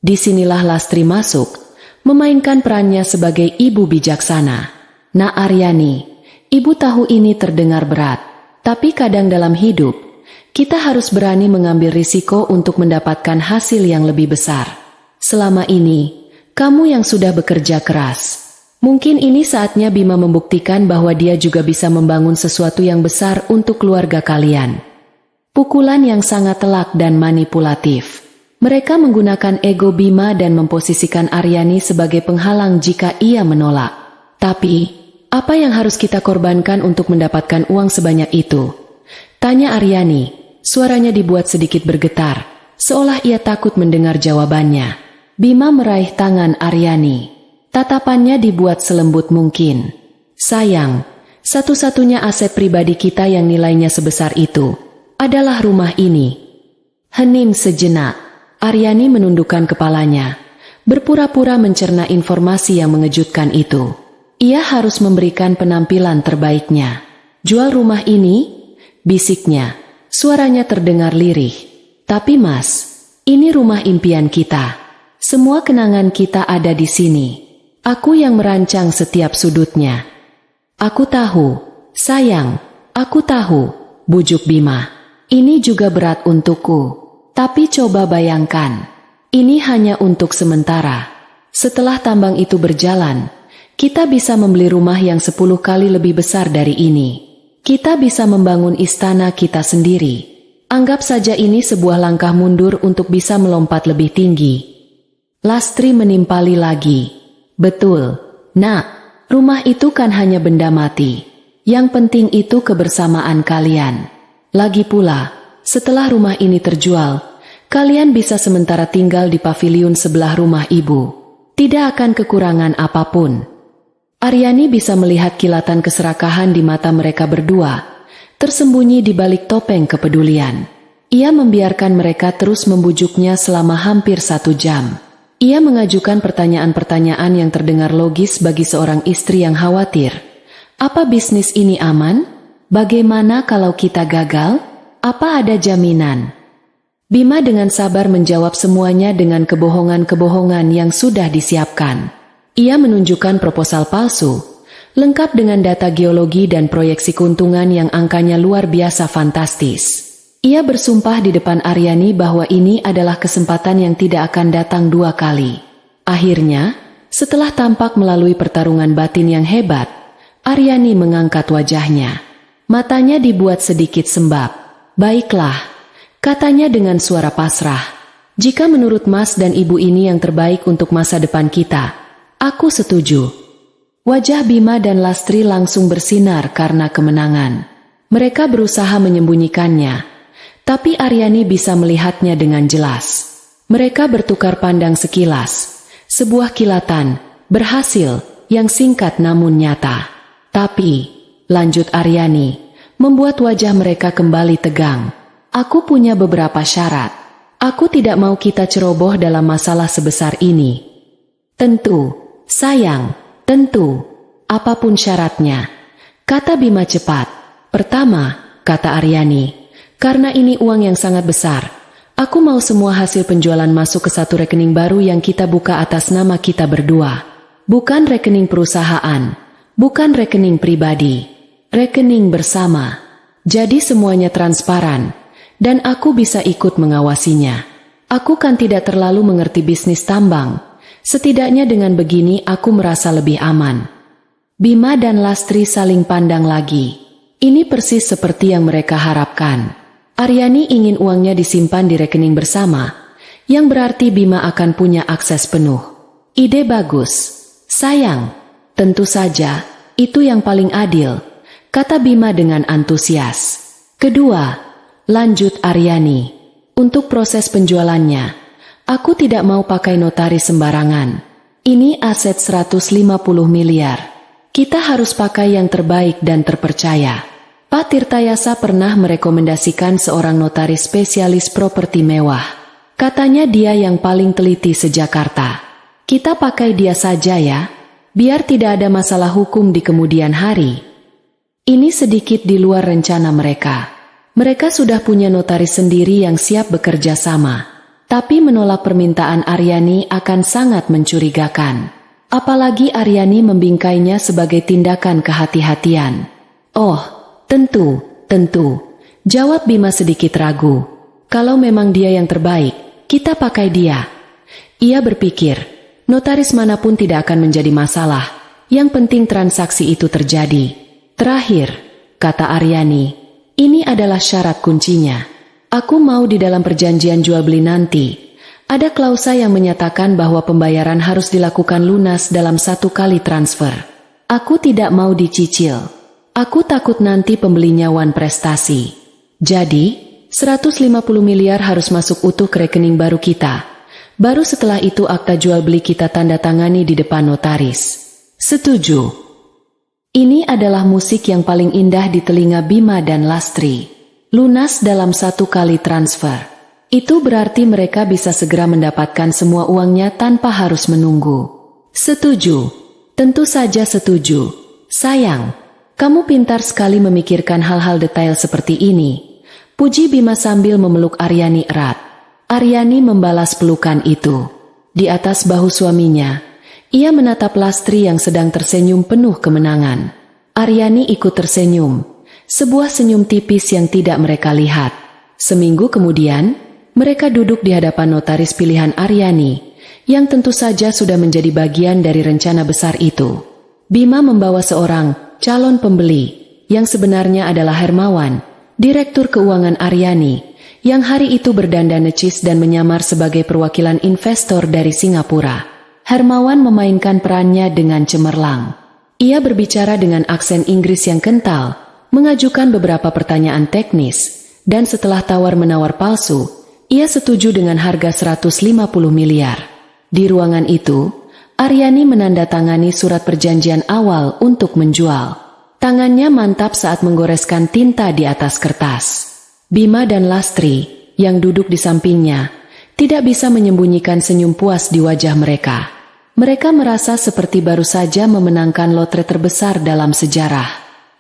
Disinilah Lastri masuk, memainkan perannya sebagai ibu bijaksana. "Nak Aryani, ibu tahu ini terdengar berat, tapi kadang dalam hidup, kita harus berani mengambil risiko untuk mendapatkan hasil yang lebih besar. Selama ini, kamu yang sudah bekerja keras. Mungkin ini saatnya Bima membuktikan bahwa dia juga bisa membangun sesuatu yang besar untuk keluarga kalian." Pukulan yang sangat telak dan manipulatif. Mereka menggunakan ego Bima dan memposisikan Aryani sebagai penghalang jika ia menolak. "Tapi, apa yang harus kita korbankan untuk mendapatkan uang sebanyak itu?" tanya Aryani. Suaranya dibuat sedikit bergetar, seolah ia takut mendengar jawabannya. Bima meraih tangan Aryani. Tatapannya dibuat selembut mungkin. "Sayang, satu-satunya aset pribadi kita yang nilainya sebesar itu adalah rumah ini." Hening sejenak, Aryani menundukkan kepalanya, berpura-pura mencerna informasi yang mengejutkan itu. Ia harus memberikan penampilan terbaiknya. Jual rumah ini? Bisiknya. Suaranya terdengar lirih. Tapi Mas, ini rumah impian kita. Semua kenangan kita ada di sini. Aku yang merancang setiap sudutnya. Aku tahu, sayang, aku tahu, bujuk Bima. Ini juga berat untukku. Tapi coba bayangkan, ini hanya untuk sementara. Setelah tambang itu berjalan, kita bisa membeli rumah yang 10 kali lebih besar dari ini. Kita bisa membangun istana kita sendiri. Anggap saja ini sebuah langkah mundur untuk bisa melompat lebih tinggi. Lastri menimpali lagi. Betul, Nak, rumah itu kan hanya benda mati. Yang penting itu kebersamaan kalian. Lagi pula, setelah rumah ini terjual, kalian bisa sementara tinggal di paviliun sebelah rumah ibu. Tidak akan kekurangan apapun. Aryani bisa melihat kilatan keserakahan di mata mereka berdua, tersembunyi di balik topeng kepedulian. Ia membiarkan mereka terus membujuknya selama hampir 1 jam. Ia mengajukan pertanyaan-pertanyaan yang terdengar logis bagi seorang istri yang khawatir. Apa bisnis ini aman? Bagaimana kalau kita gagal? Apa ada jaminan? Bima dengan sabar menjawab semuanya dengan kebohongan-kebohongan yang sudah disiapkan. Ia menunjukkan proposal palsu, lengkap dengan data geologi dan proyeksi keuntungan yang angkanya luar biasa fantastis. Ia bersumpah di depan Aryani bahwa ini adalah kesempatan yang tidak akan datang 2 kali. Akhirnya, setelah tampak melalui pertarungan batin yang hebat, Aryani mengangkat wajahnya. Matanya dibuat sedikit sembab. Baiklah, katanya dengan suara pasrah. Jika menurut Mas dan Ibu ini yang terbaik untuk masa depan kita, aku setuju. Wajah Bima dan Lastri langsung bersinar karena kemenangan. Mereka berusaha menyembunyikannya, tapi Aryani bisa melihatnya dengan jelas. Mereka bertukar pandang sekilas. Sebuah kilatan, berhasil, yang singkat namun nyata. Tapi, lanjut Aryani, membuat wajah mereka kembali tegang. Aku punya beberapa syarat. Aku tidak mau kita ceroboh dalam masalah sebesar ini. Tentu. Sayang, tentu, apapun syaratnya, kata Bima cepat. Pertama, kata Aryani, karena ini uang yang sangat besar, aku mau semua hasil penjualan masuk ke satu rekening baru yang kita buka atas nama kita berdua. Bukan rekening perusahaan, bukan rekening pribadi, rekening bersama. Jadi semuanya transparan, dan aku bisa ikut mengawasinya. Aku kan tidak terlalu mengerti bisnis tambang. Setidaknya dengan begini aku merasa lebih aman. Bima dan Lastri saling pandang lagi. Ini persis seperti yang mereka harapkan. Aryani ingin uangnya disimpan di rekening bersama, yang berarti Bima akan punya akses penuh. Ide bagus. Sayang, tentu saja, itu yang paling adil, kata Bima dengan antusias. Kedua, lanjut Aryani, untuk proses penjualannya, aku tidak mau pakai notaris sembarangan. Ini aset 150 miliar. Kita harus pakai yang terbaik dan terpercaya. Pak Tirtayasa pernah merekomendasikan seorang notaris spesialis properti mewah. Katanya dia yang paling teliti se-Jakarta. Kita pakai dia saja ya, biar tidak ada masalah hukum di kemudian hari. Ini sedikit di luar rencana mereka. Mereka sudah punya notaris sendiri yang siap bekerja sama. Tapi menolak permintaan Aryani akan sangat mencurigakan. Apalagi Aryani membingkainya sebagai tindakan kehati-hatian. Oh, tentu, jawab Bima sedikit ragu. Kalau memang dia yang terbaik, kita pakai dia. Ia berpikir, notaris manapun tidak akan menjadi masalah. Yang penting transaksi itu terjadi. Terakhir, kata Aryani, ini adalah syarat kuncinya. Aku mau di dalam perjanjian jual beli nanti, ada klausa yang menyatakan bahwa pembayaran harus dilakukan lunas dalam 1 kali transfer. Aku tidak mau dicicil. Aku takut nanti pembelinya wan prestasi. Jadi, 150 miliar harus masuk utuh ke rekening baru kita. Baru setelah itu akta jual beli kita tanda tangani di depan notaris. Setuju. Ini adalah musik yang paling indah di telinga Bima dan Lastri. Lunas dalam 1 kali transfer. Itu berarti mereka bisa segera mendapatkan semua uangnya tanpa harus menunggu. Setuju. Tentu saja setuju. Sayang, kamu pintar sekali memikirkan hal-hal detail seperti ini. Puji Bima sambil memeluk Aryani erat. Aryani membalas pelukan itu. Di atas bahu suaminya, ia menatap Lastri yang sedang tersenyum penuh kemenangan. Aryani ikut tersenyum, sebuah senyum tipis yang tidak mereka lihat. Seminggu kemudian, mereka duduk di hadapan notaris pilihan Aryani, yang tentu saja sudah menjadi bagian dari rencana besar itu. Bima membawa seorang calon pembeli, yang sebenarnya adalah Hermawan, direktur keuangan Aryani, yang hari itu berdandan necis dan menyamar sebagai perwakilan investor dari Singapura. Hermawan memainkan perannya dengan cemerlang. Ia berbicara dengan aksen Inggris yang kental, mengajukan beberapa pertanyaan teknis, dan setelah tawar-menawar palsu, ia setuju dengan harga 150 miliar. Di ruangan itu, Aryani menandatangani surat perjanjian awal untuk menjual. Tangannya mantap saat menggoreskan tinta di atas kertas. Bima dan Lastri, yang duduk di sampingnya, tidak bisa menyembunyikan senyum puas di wajah mereka. Mereka merasa seperti baru saja memenangkan lotre terbesar dalam sejarah.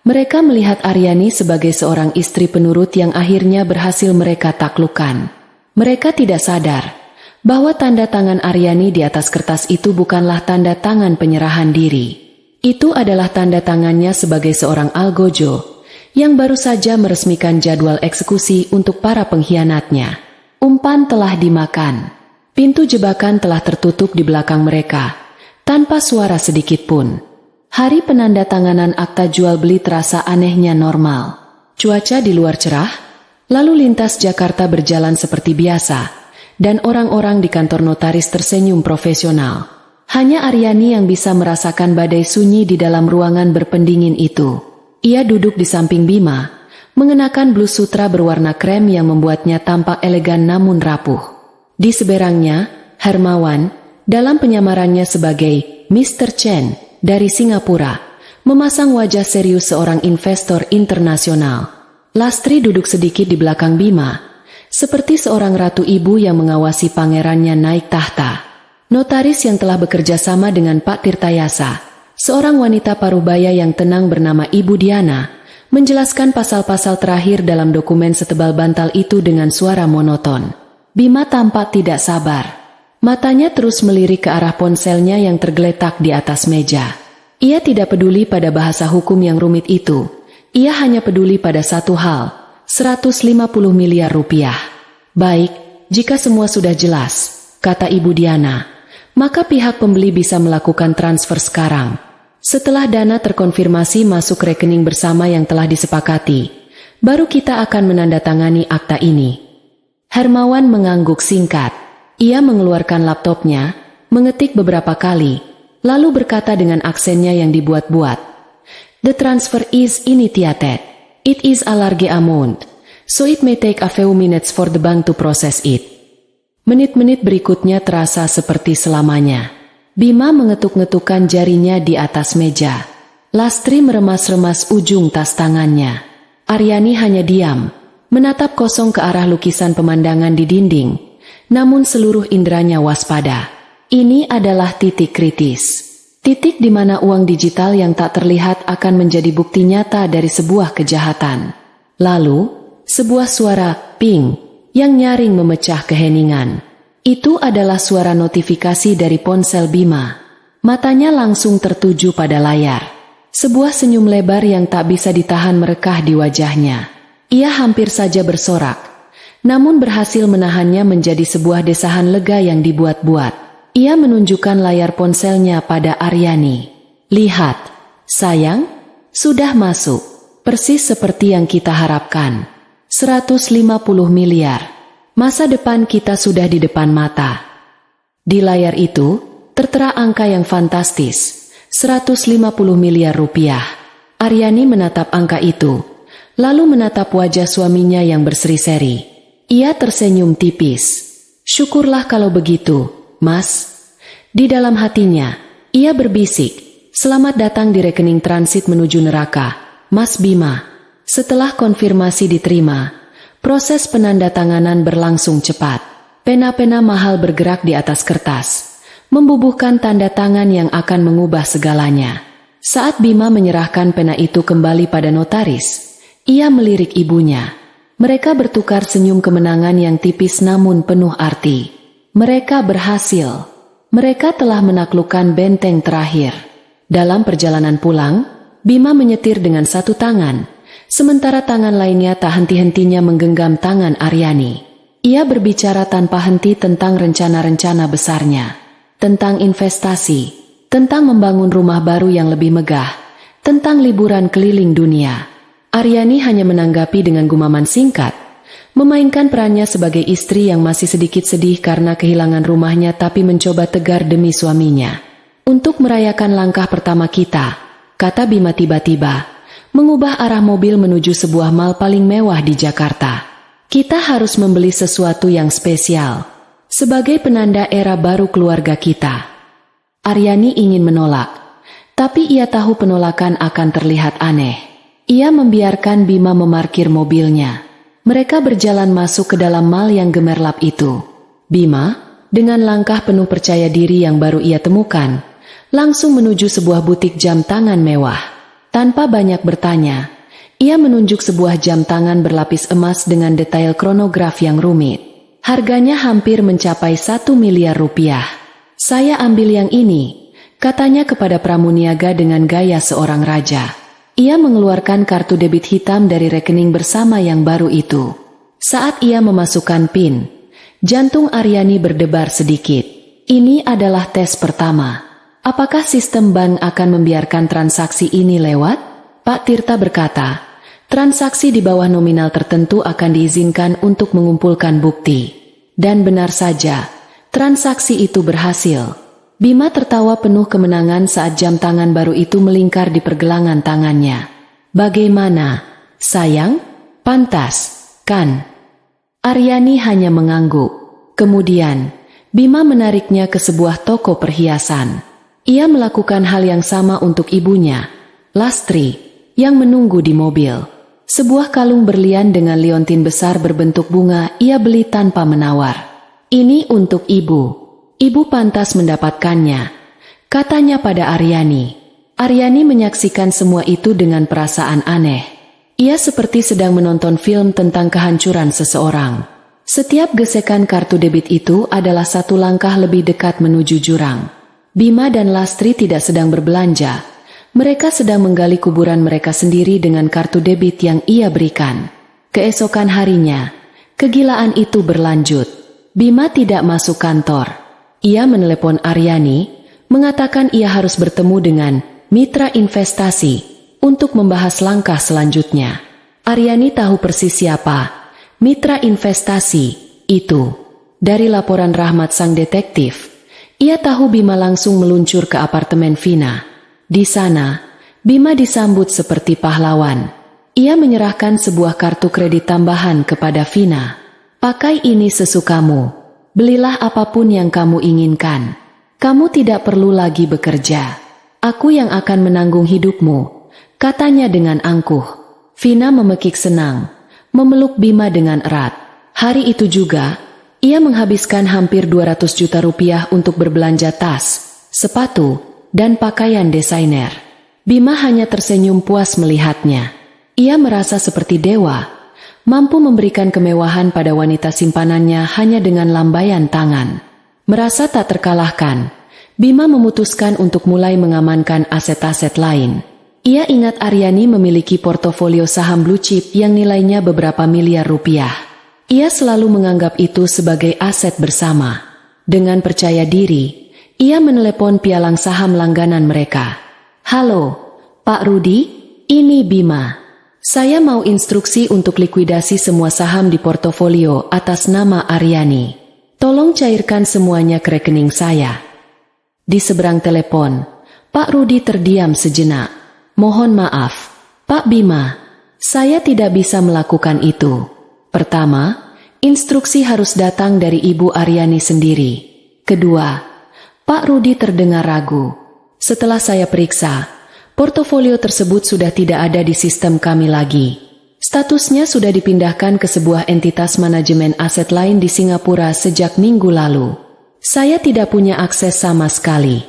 Mereka melihat Aryani sebagai seorang istri penurut yang akhirnya berhasil mereka taklukkan. Mereka tidak sadar bahwa tanda tangan Aryani di atas kertas itu bukanlah tanda tangan penyerahan diri. Itu adalah tanda tangannya sebagai seorang algojo yang baru saja meresmikan jadwal eksekusi untuk para pengkhianatnya. Umpan telah dimakan. Pintu jebakan telah tertutup di belakang mereka, tanpa suara sedikit pun. Hari penandatanganan akta jual beli terasa anehnya normal. Cuaca di luar cerah, lalu lintas Jakarta berjalan seperti biasa, dan orang-orang di kantor notaris tersenyum profesional. Hanya Aryani yang bisa merasakan badai sunyi di dalam ruangan berpendingin itu. Ia duduk di samping Bima, mengenakan blus sutra berwarna krem yang membuatnya tampak elegan namun rapuh. Di seberangnya, Hermawan, dalam penyamarannya sebagai Mr. Chen dari Singapura, memasang wajah serius seorang investor internasional. Lastri duduk sedikit di belakang Bima, seperti seorang ratu ibu yang mengawasi pangerannya naik tahta. Notaris yang telah bekerja sama dengan Pak Tirtayasa, seorang wanita parubaya yang tenang bernama Ibu Diana, menjelaskan pasal-pasal terakhir dalam dokumen setebal bantal itu dengan suara monoton. Bima tampak tidak sabar. Matanya terus melirik ke arah ponselnya yang tergeletak di atas meja. Ia tidak peduli pada bahasa hukum yang rumit itu. Ia hanya peduli pada satu hal, 150 miliar rupiah. Baik, jika semua sudah jelas, kata Ibu Diana, maka pihak pembeli bisa melakukan transfer sekarang. Setelah dana terkonfirmasi masuk rekening bersama yang telah disepakati, baru kita akan menandatangani akta ini. Hermawan mengangguk singkat. Ia mengeluarkan laptopnya, mengetik beberapa kali, lalu berkata dengan aksennya yang dibuat-buat. The transfer is initiated. It is a large amount, so it may take a few minutes for the bank to process it. Menit-menit berikutnya terasa seperti selamanya. Bima mengetuk-ngetukkan jarinya di atas meja. Lastri meremas-remas ujung tas tangannya. Aryani hanya diam, menatap kosong ke arah lukisan pemandangan di dinding, namun seluruh inderanya waspada. Ini adalah titik kritis. Titik di mana uang digital yang tak terlihat akan menjadi bukti nyata dari sebuah kejahatan. Lalu, sebuah suara ping yang nyaring memecah keheningan. Itu adalah suara notifikasi dari ponsel Bima. Matanya langsung tertuju pada layar. Sebuah senyum lebar yang tak bisa ditahan merekah di wajahnya. Ia hampir saja bersorak, namun berhasil menahannya menjadi sebuah desahan lega yang dibuat-buat. Ia menunjukkan layar ponselnya pada Aryani. Lihat, sayang, sudah masuk. Persis seperti yang kita harapkan. 150 miliar. Masa depan kita sudah di depan mata. Di layar itu, tertera angka yang fantastis, 150 miliar rupiah. Aryani menatap angka itu, lalu menatap wajah suaminya yang berseri-seri. Ia tersenyum tipis. Syukurlah kalau begitu, Mas. Di dalam hatinya, ia berbisik, selamat datang di rekening transit menuju neraka, Mas Bima. Setelah konfirmasi diterima, proses penandatanganan berlangsung cepat. Pena-pena mahal bergerak di atas kertas. membubuhkan tanda tangan yang akan mengubah segalanya. Saat Bima menyerahkan pena itu kembali pada notaris, ia melirik ibunya. Mereka bertukar senyum kemenangan yang tipis namun penuh arti. Mereka berhasil. Mereka telah menaklukkan benteng terakhir. Dalam perjalanan pulang, Bima menyetir dengan satu tangan, sementara tangan lainnya tak henti-hentinya menggenggam tangan Aryani. Ia berbicara tanpa henti tentang rencana-rencana besarnya, tentang investasi, tentang membangun rumah baru yang lebih megah, tentang liburan keliling dunia. Aryani hanya menanggapi dengan gumaman singkat, memainkan perannya sebagai istri yang masih sedikit sedih karena kehilangan rumahnya tapi mencoba tegar demi suaminya. Untuk merayakan langkah pertama kita, kata Bima tiba-tiba, mengubah arah mobil menuju sebuah mall paling mewah di Jakarta. Kita harus membeli sesuatu yang spesial, sebagai penanda era baru keluarga kita. Aryani ingin menolak, tapi ia tahu penolakan akan terlihat aneh. Ia membiarkan Bima memarkir mobilnya. Mereka berjalan masuk ke dalam mall yang gemerlap itu. Bima, dengan langkah penuh percaya diri yang baru ia temukan, langsung menuju sebuah butik jam tangan mewah. Tanpa banyak bertanya, ia menunjuk sebuah jam tangan berlapis emas dengan detail kronograf yang rumit. Harganya hampir mencapai 1 miliar rupiah. Saya ambil yang ini, katanya kepada pramuniaga dengan gaya seorang raja. Ia mengeluarkan kartu debit hitam dari rekening bersama yang baru itu. Saat ia memasukkan PIN, jantung Aryani berdebar sedikit. Ini adalah tes pertama. Apakah sistem bank akan membiarkan transaksi ini lewat? Pak Tirta berkata, transaksi di bawah nominal tertentu akan diizinkan untuk mengumpulkan bukti. Dan benar saja, transaksi itu berhasil. Bima tertawa penuh kemenangan saat jam tangan baru itu melingkar di pergelangan tangannya. Bagaimana, sayang? Pantas, kan? Aryani hanya mengangguk. Kemudian, Bima menariknya ke sebuah toko perhiasan. Ia melakukan hal yang sama untuk ibunya, Lastri, yang menunggu di mobil. Sebuah kalung berlian dengan liontin besar berbentuk bunga ia beli tanpa menawar. Ini untuk ibu. Ibu pantas mendapatkannya, katanya pada Aryani. Aryani menyaksikan semua itu dengan perasaan aneh. Ia seperti sedang menonton film tentang kehancuran seseorang. Setiap gesekan kartu debit itu adalah satu langkah lebih dekat menuju jurang. Bima dan Lastri tidak sedang berbelanja. Mereka sedang menggali kuburan mereka sendiri dengan kartu debit yang ia berikan. Keesokan harinya, kegilaan itu berlanjut. Bima tidak masuk kantor. Ia menelepon Aryani, mengatakan ia harus bertemu dengan mitra investasi untuk membahas langkah selanjutnya. Aryani tahu persis siapa mitra investasi itu. Dari laporan Rahmat sang detektif, ia tahu Bima langsung meluncur ke apartemen Vina. Di sana, Bima disambut seperti pahlawan. Ia menyerahkan sebuah kartu kredit tambahan kepada Vina. Pakai ini sesukamu. Belilah apapun yang kamu inginkan. Kamu tidak perlu lagi bekerja. Aku yang akan menanggung hidupmu, katanya dengan angkuh. Vina memekik senang, memeluk Bima dengan erat. Hari itu juga, ia menghabiskan hampir 200 juta rupiah untuk berbelanja tas, sepatu, dan pakaian desainer. Bima hanya tersenyum puas melihatnya. Ia merasa seperti dewa, mampu memberikan kemewahan pada wanita simpanannya hanya dengan lambaian tangan. Merasa tak terkalahkan, Bima memutuskan untuk mulai mengamankan aset-aset lain. Ia ingat Aryani memiliki portofolio saham blue chip yang nilainya beberapa miliar rupiah. Ia selalu menganggap itu sebagai aset bersama. Dengan percaya diri, ia menelepon pialang saham langganan mereka. Halo, Pak Rudi, ini Bima. Saya mau instruksi untuk likuidasi semua saham di portofolio atas nama Aryani. Tolong cairkan semuanya ke rekening saya. Di seberang telepon, Pak Rudi terdiam sejenak. Mohon maaf, Pak Bima, saya tidak bisa melakukan itu. Pertama, instruksi harus datang dari Ibu Aryani sendiri. Kedua, Pak Rudi terdengar ragu. Setelah saya periksa, portofolio tersebut sudah tidak ada di sistem kami lagi. Statusnya sudah dipindahkan ke sebuah entitas manajemen aset lain di Singapura sejak minggu lalu. Saya tidak punya akses sama sekali.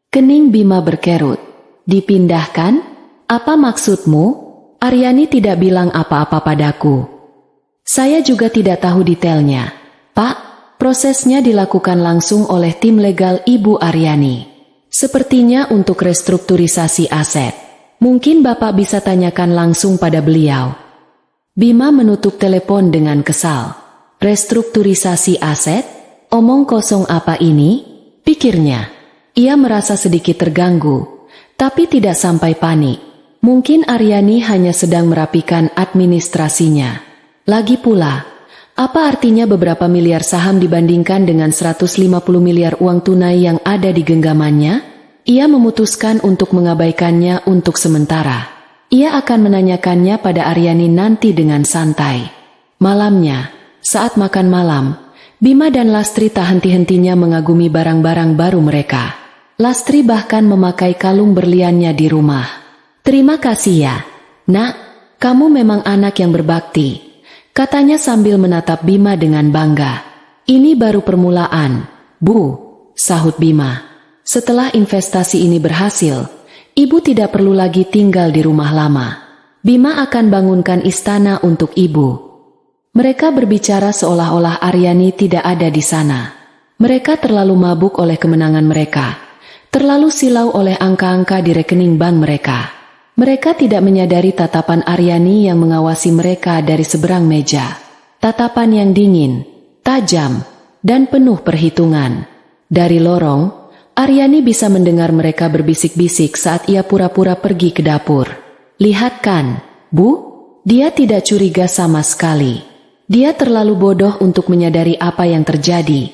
Kening Bima berkerut. Dipindahkan? Apa maksudmu? Aryani tidak bilang apa-apa padaku. Saya juga tidak tahu detailnya. Pak, prosesnya dilakukan langsung oleh tim legal Ibu Aryani. Sepertinya untuk restrukturisasi aset. Mungkin Bapak bisa tanyakan langsung pada beliau. Bima menutup telepon dengan kesal. Restrukturisasi aset? Omong kosong apa ini? Pikirnya. Ia merasa sedikit terganggu, tapi tidak sampai panik. Mungkin Aryani hanya sedang merapikan administrasinya. Lagi pula, apa artinya beberapa miliar saham dibandingkan dengan 150 miliar uang tunai yang ada di genggamannya? Ia memutuskan untuk mengabaikannya untuk sementara. Ia akan menanyakannya pada Aryani nanti dengan santai. Malamnya, saat makan malam, Bima dan Lastri tak henti-hentinya mengagumi barang-barang baru mereka. Lastri bahkan memakai kalung berliannya di rumah. Terima kasih ya, Nak, kamu memang anak yang berbakti, katanya sambil menatap Bima dengan bangga. Ini baru permulaan, Bu, sahut Bima. Setelah investasi ini berhasil, Ibu tidak perlu lagi tinggal di rumah lama. Bima akan bangunkan istana untuk Ibu. Mereka berbicara seolah-olah Aryani tidak ada di sana. Mereka terlalu mabuk oleh kemenangan mereka, terlalu silau oleh angka-angka di rekening bank mereka. Mereka tidak menyadari tatapan Aryani yang mengawasi mereka dari seberang meja. Tatapan yang dingin, tajam, dan penuh perhitungan. Dari lorong, Aryani bisa mendengar mereka berbisik-bisik saat ia pura-pura pergi ke dapur. Lihat kan, Bu, dia tidak curiga sama sekali. Dia terlalu bodoh untuk menyadari apa yang terjadi.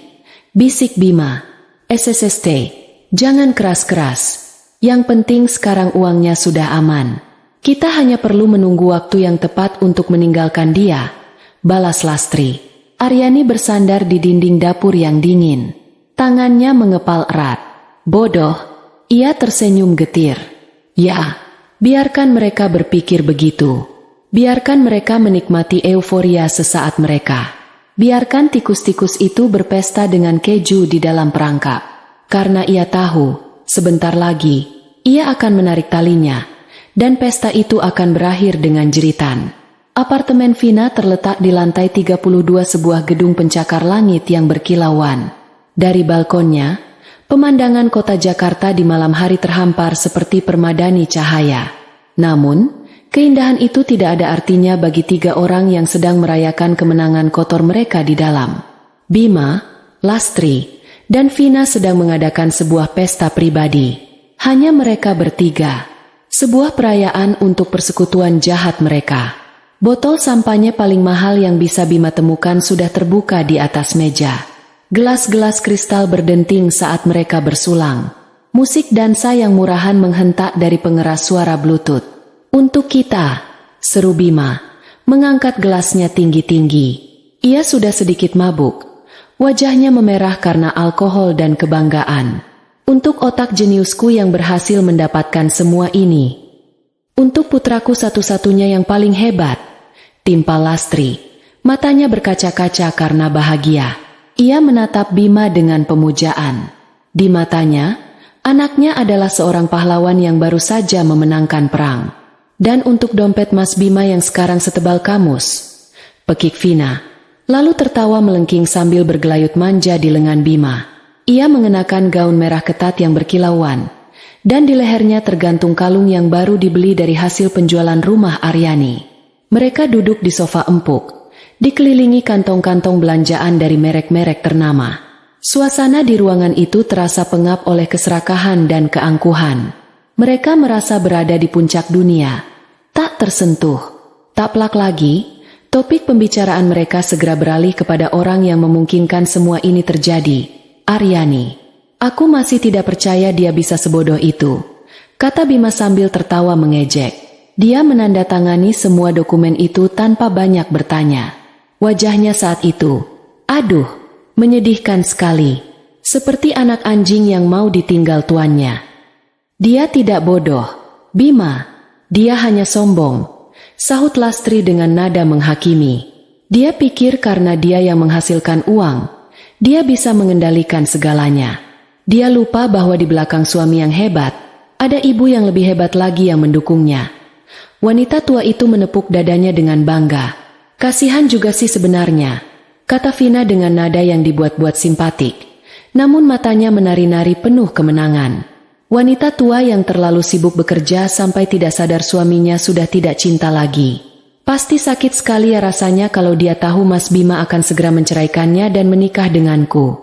Bisik Bima. SSST, jangan keras-keras. Yang penting sekarang uangnya sudah aman. Kita hanya perlu menunggu waktu yang tepat untuk meninggalkan dia, balas Lastri. Aryani bersandar di dinding dapur yang dingin. Tangannya mengepal erat. Bodoh, ia tersenyum getir. Ya, biarkan mereka berpikir begitu. Biarkan mereka menikmati euforia sesaat mereka. Biarkan tikus-tikus itu berpesta dengan keju di dalam perangkap. Karena ia tahu, sebentar lagi, ia akan menarik talinya, dan pesta itu akan berakhir dengan jeritan. Apartemen Vina terletak di lantai 32 sebuah gedung pencakar langit yang berkilauan. Dari balkonnya, pemandangan kota Jakarta di malam hari terhampar seperti permadani cahaya. Namun, keindahan itu tidak ada artinya bagi 3 orang yang sedang merayakan kemenangan kotor mereka di dalam. Bima, Lastri, dan Vina sedang mengadakan sebuah pesta pribadi. Hanya mereka bertiga. Sebuah perayaan untuk persekutuan jahat mereka. Botol sampahnya paling mahal yang bisa Bima temukan sudah terbuka di atas meja. Gelas-gelas kristal berdenting saat mereka bersulang. Musik dansa yang murahan menghentak dari pengeras suara Bluetooth. Untuk kita, seru Bima, mengangkat gelasnya tinggi-tinggi. Ia sudah sedikit mabuk. Wajahnya memerah karena alkohol dan kebanggaan. Untuk otak jeniusku yang berhasil mendapatkan semua ini. Untuk putraku satu-satunya yang paling hebat. Timpal Lastri. Matanya berkaca-kaca karena bahagia. Ia menatap Bima dengan pemujaan. Di matanya, anaknya adalah seorang pahlawan yang baru saja memenangkan perang. Dan untuk dompet Mas Bima yang sekarang setebal kamus. Pekik Vina. Lalu tertawa melengking sambil bergelayut manja di lengan Bima. Ia mengenakan gaun merah ketat yang berkilauan. Dan di lehernya tergantung kalung yang baru dibeli dari hasil penjualan rumah Aryani. Mereka duduk di sofa empuk, dikelilingi kantong-kantong belanjaan dari merek-merek ternama. Suasana di ruangan itu terasa pengap oleh keserakahan dan keangkuhan. Mereka merasa berada di puncak dunia. Tak tersentuh, tak pelak lagi. Topik pembicaraan mereka segera beralih kepada orang yang memungkinkan semua ini terjadi, Aryani. Aku masih tidak percaya dia bisa sebodoh itu, kata Bima sambil tertawa mengejek. Dia menandatangani semua dokumen itu tanpa banyak bertanya. Wajahnya saat itu, aduh, menyedihkan sekali. Seperti anak anjing yang mau ditinggal tuannya. Dia tidak bodoh, Bima. Dia hanya sombong. Sahut Lastri dengan nada menghakimi. Dia pikir karena dia yang menghasilkan uang, Dia bisa mengendalikan segalanya. Dia lupa bahwa di belakang suami yang hebat, ada ibu yang lebih hebat lagi yang mendukungnya. Wanita tua itu menepuk dadanya dengan bangga. Kasihan juga sih sebenarnya, kata Vina dengan nada yang dibuat-buat simpatik. Namun matanya menari-nari penuh kemenangan. Wanita tua yang terlalu sibuk bekerja sampai tidak sadar suaminya sudah tidak cinta lagi. Pasti sakit sekali ya rasanya kalau dia tahu Mas Bima akan segera menceraikannya dan menikah denganku.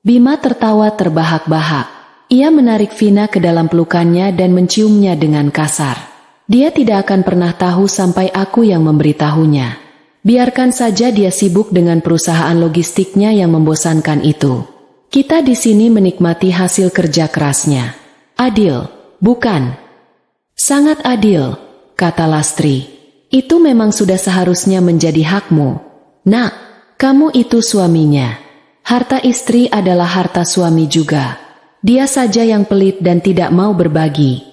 Bima tertawa terbahak-bahak. Ia menarik Vina ke dalam pelukannya dan menciumnya dengan kasar. Dia tidak akan pernah tahu sampai aku yang memberitahunya. Biarkan saja dia sibuk dengan perusahaan logistiknya yang membosankan itu. Kita di sini menikmati hasil kerja kerasnya. Adil, bukan? Sangat adil, kata Lastri. Itu memang sudah seharusnya menjadi hakmu. Nak, kamu itu suaminya. Harta istri adalah harta suami juga. Dia saja yang pelit dan tidak mau berbagi.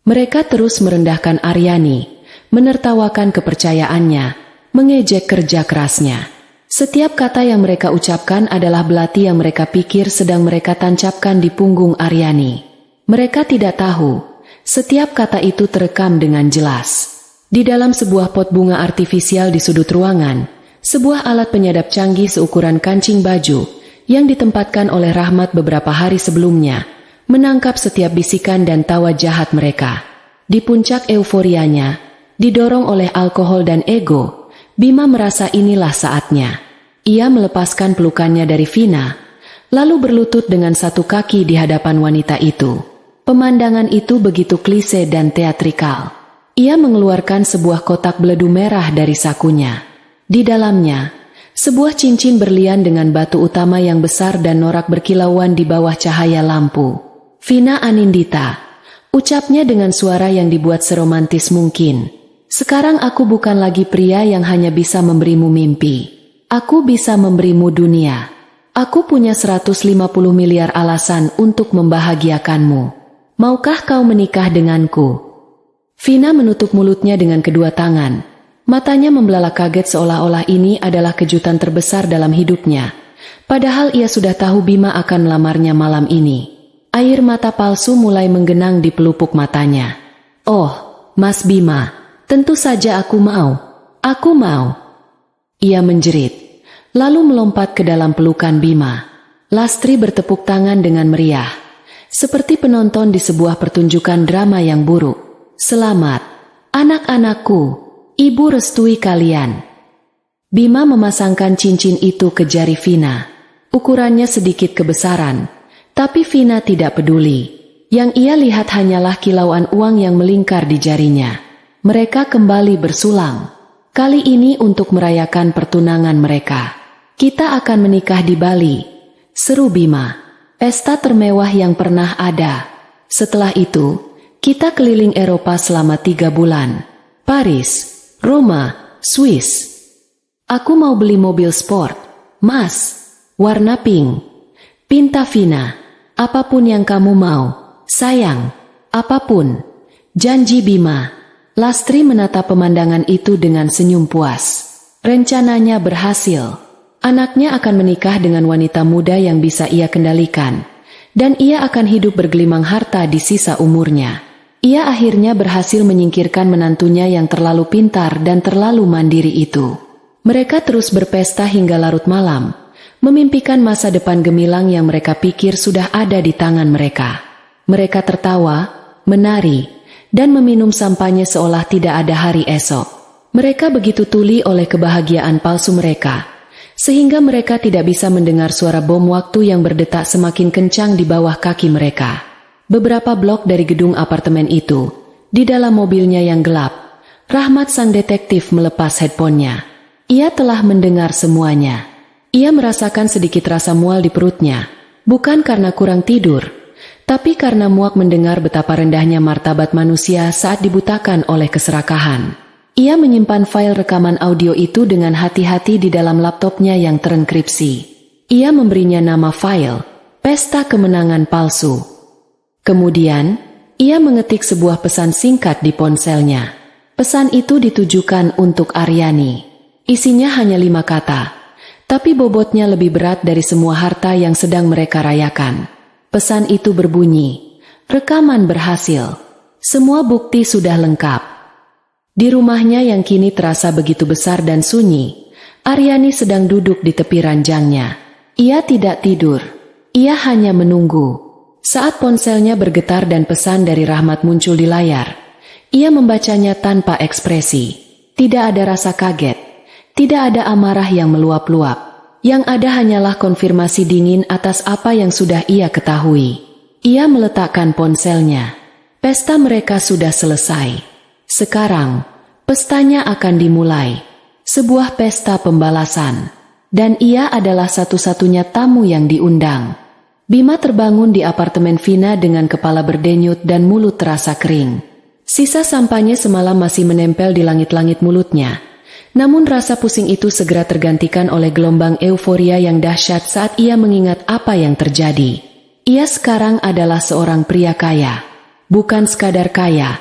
Mereka terus merendahkan Aryani, menertawakan kepercayaannya, mengejek kerja kerasnya. Setiap kata yang mereka ucapkan adalah belati yang mereka pikir sedang mereka tancapkan di punggung Aryani. Mereka tidak tahu, setiap kata itu terekam dengan jelas. Di dalam sebuah pot bunga artifisial di sudut ruangan, sebuah alat penyadap canggih seukuran kancing baju yang ditempatkan oleh Rahmat beberapa hari sebelumnya menangkap setiap bisikan dan tawa jahat mereka. Di puncak euforianya, didorong oleh alkohol dan ego, Bima merasa inilah saatnya. Ia melepaskan pelukannya dari Vina, lalu berlutut dengan satu kaki di hadapan wanita itu. Pemandangan itu begitu klise dan teatrikal. Ia mengeluarkan sebuah kotak beledu merah dari sakunya. Di dalamnya, sebuah cincin berlian dengan batu utama yang besar dan norak berkilauan di bawah cahaya lampu. Vina Anindita, ucapnya dengan suara yang dibuat seromantis mungkin. Sekarang aku bukan lagi pria yang hanya bisa memberimu mimpi. Aku bisa memberimu dunia. Aku punya 150 miliar alasan untuk membahagiakanmu. Maukah kau menikah denganku? Vina menutup mulutnya dengan kedua tangan. Matanya membelalak kaget seolah-olah ini adalah kejutan terbesar dalam hidupnya. Padahal ia sudah tahu Bima akan melamarnya malam ini. Air mata palsu mulai menggenang di pelupuk matanya. Oh, Mas Bima, tentu saja aku mau. Aku mau. Ia menjerit, lalu melompat ke dalam pelukan Bima. Lastri bertepuk tangan dengan meriah, seperti penonton di sebuah pertunjukan drama yang buruk. Selamat, anak-anakku. Ibu restui kalian. Bima memasangkan cincin itu ke jari Vina. Ukurannya sedikit kebesaran, tapi Vina tidak peduli. Yang ia lihat hanyalah kilauan uang yang melingkar di jarinya. Mereka kembali bersulang. Kali ini untuk merayakan pertunangan mereka. Kita akan menikah di Bali, seru Bima. Pesta termewah yang pernah ada. Setelah itu, kita keliling Eropa selama 3 bulan. Paris, Roma, Swiss. Aku mau beli mobil sport, Mas, warna pink. Pinta Vina, apapun yang kamu mau, sayang, apapun. Janji Bima. Lastri menatap pemandangan itu dengan senyum puas. Rencananya berhasil. Anaknya akan menikah dengan wanita muda yang bisa ia kendalikan. Dan ia akan hidup bergelimang harta di sisa umurnya. Ia akhirnya berhasil menyingkirkan menantunya yang terlalu pintar dan terlalu mandiri itu. Mereka terus berpesta hingga larut malam, memimpikan masa depan gemilang yang mereka pikir sudah ada di tangan mereka. Mereka tertawa, menari, dan meminum sampahnya seolah tidak ada hari esok. Mereka begitu tuli oleh kebahagiaan palsu mereka, sehingga mereka tidak bisa mendengar suara bom waktu yang berdetak semakin kencang di bawah kaki mereka. Beberapa blok dari gedung apartemen itu, di dalam mobilnya yang gelap, Rahmat sang detektif melepas headphone-nya. Ia telah mendengar semuanya. Ia merasakan sedikit rasa mual di perutnya, bukan karena kurang tidur, tapi karena muak mendengar betapa rendahnya martabat manusia saat dibutakan oleh keserakahan. Ia menyimpan file rekaman audio itu dengan hati-hati di dalam laptopnya yang terenkripsi. Ia memberinya nama file, Pesta Kemenangan Palsu. Kemudian, ia mengetik sebuah pesan singkat di ponselnya. Pesan itu ditujukan untuk Aryani. Isinya hanya 5 kata, Tapi bobotnya lebih berat dari semua harta yang sedang mereka rayakan. Pesan itu berbunyi, "Rekaman berhasil. Semua bukti sudah lengkap." Di rumahnya yang kini terasa begitu besar dan sunyi, Aryani sedang duduk di tepi ranjangnya. Ia tidak tidur. Ia hanya menunggu. Saat ponselnya bergetar dan pesan dari Rahmat muncul di layar, ia membacanya tanpa ekspresi. Tidak ada rasa kaget. Tidak ada amarah yang meluap-luap. Yang ada hanyalah konfirmasi dingin atas apa yang sudah ia ketahui. Ia meletakkan ponselnya. Pesta mereka sudah selesai. Sekarang, pestanya akan dimulai. Sebuah pesta pembalasan. Dan ia adalah satu-satunya tamu yang diundang. Bima terbangun di apartemen Vina dengan kepala berdenyut dan mulut terasa kering. Sisa sampahnya semalam masih menempel di langit-langit mulutnya. Namun rasa pusing itu segera tergantikan oleh gelombang euforia yang dahsyat saat ia mengingat apa yang terjadi. Ia sekarang adalah seorang pria kaya. Bukan sekadar kaya,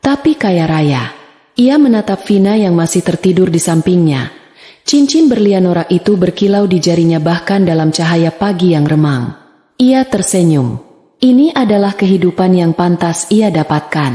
tapi kaya raya. Ia menatap Vina yang masih tertidur di sampingnya. Cincin berlian norak itu berkilau di jarinya bahkan dalam cahaya pagi yang remang. Ia tersenyum. Ini adalah kehidupan yang pantas ia dapatkan.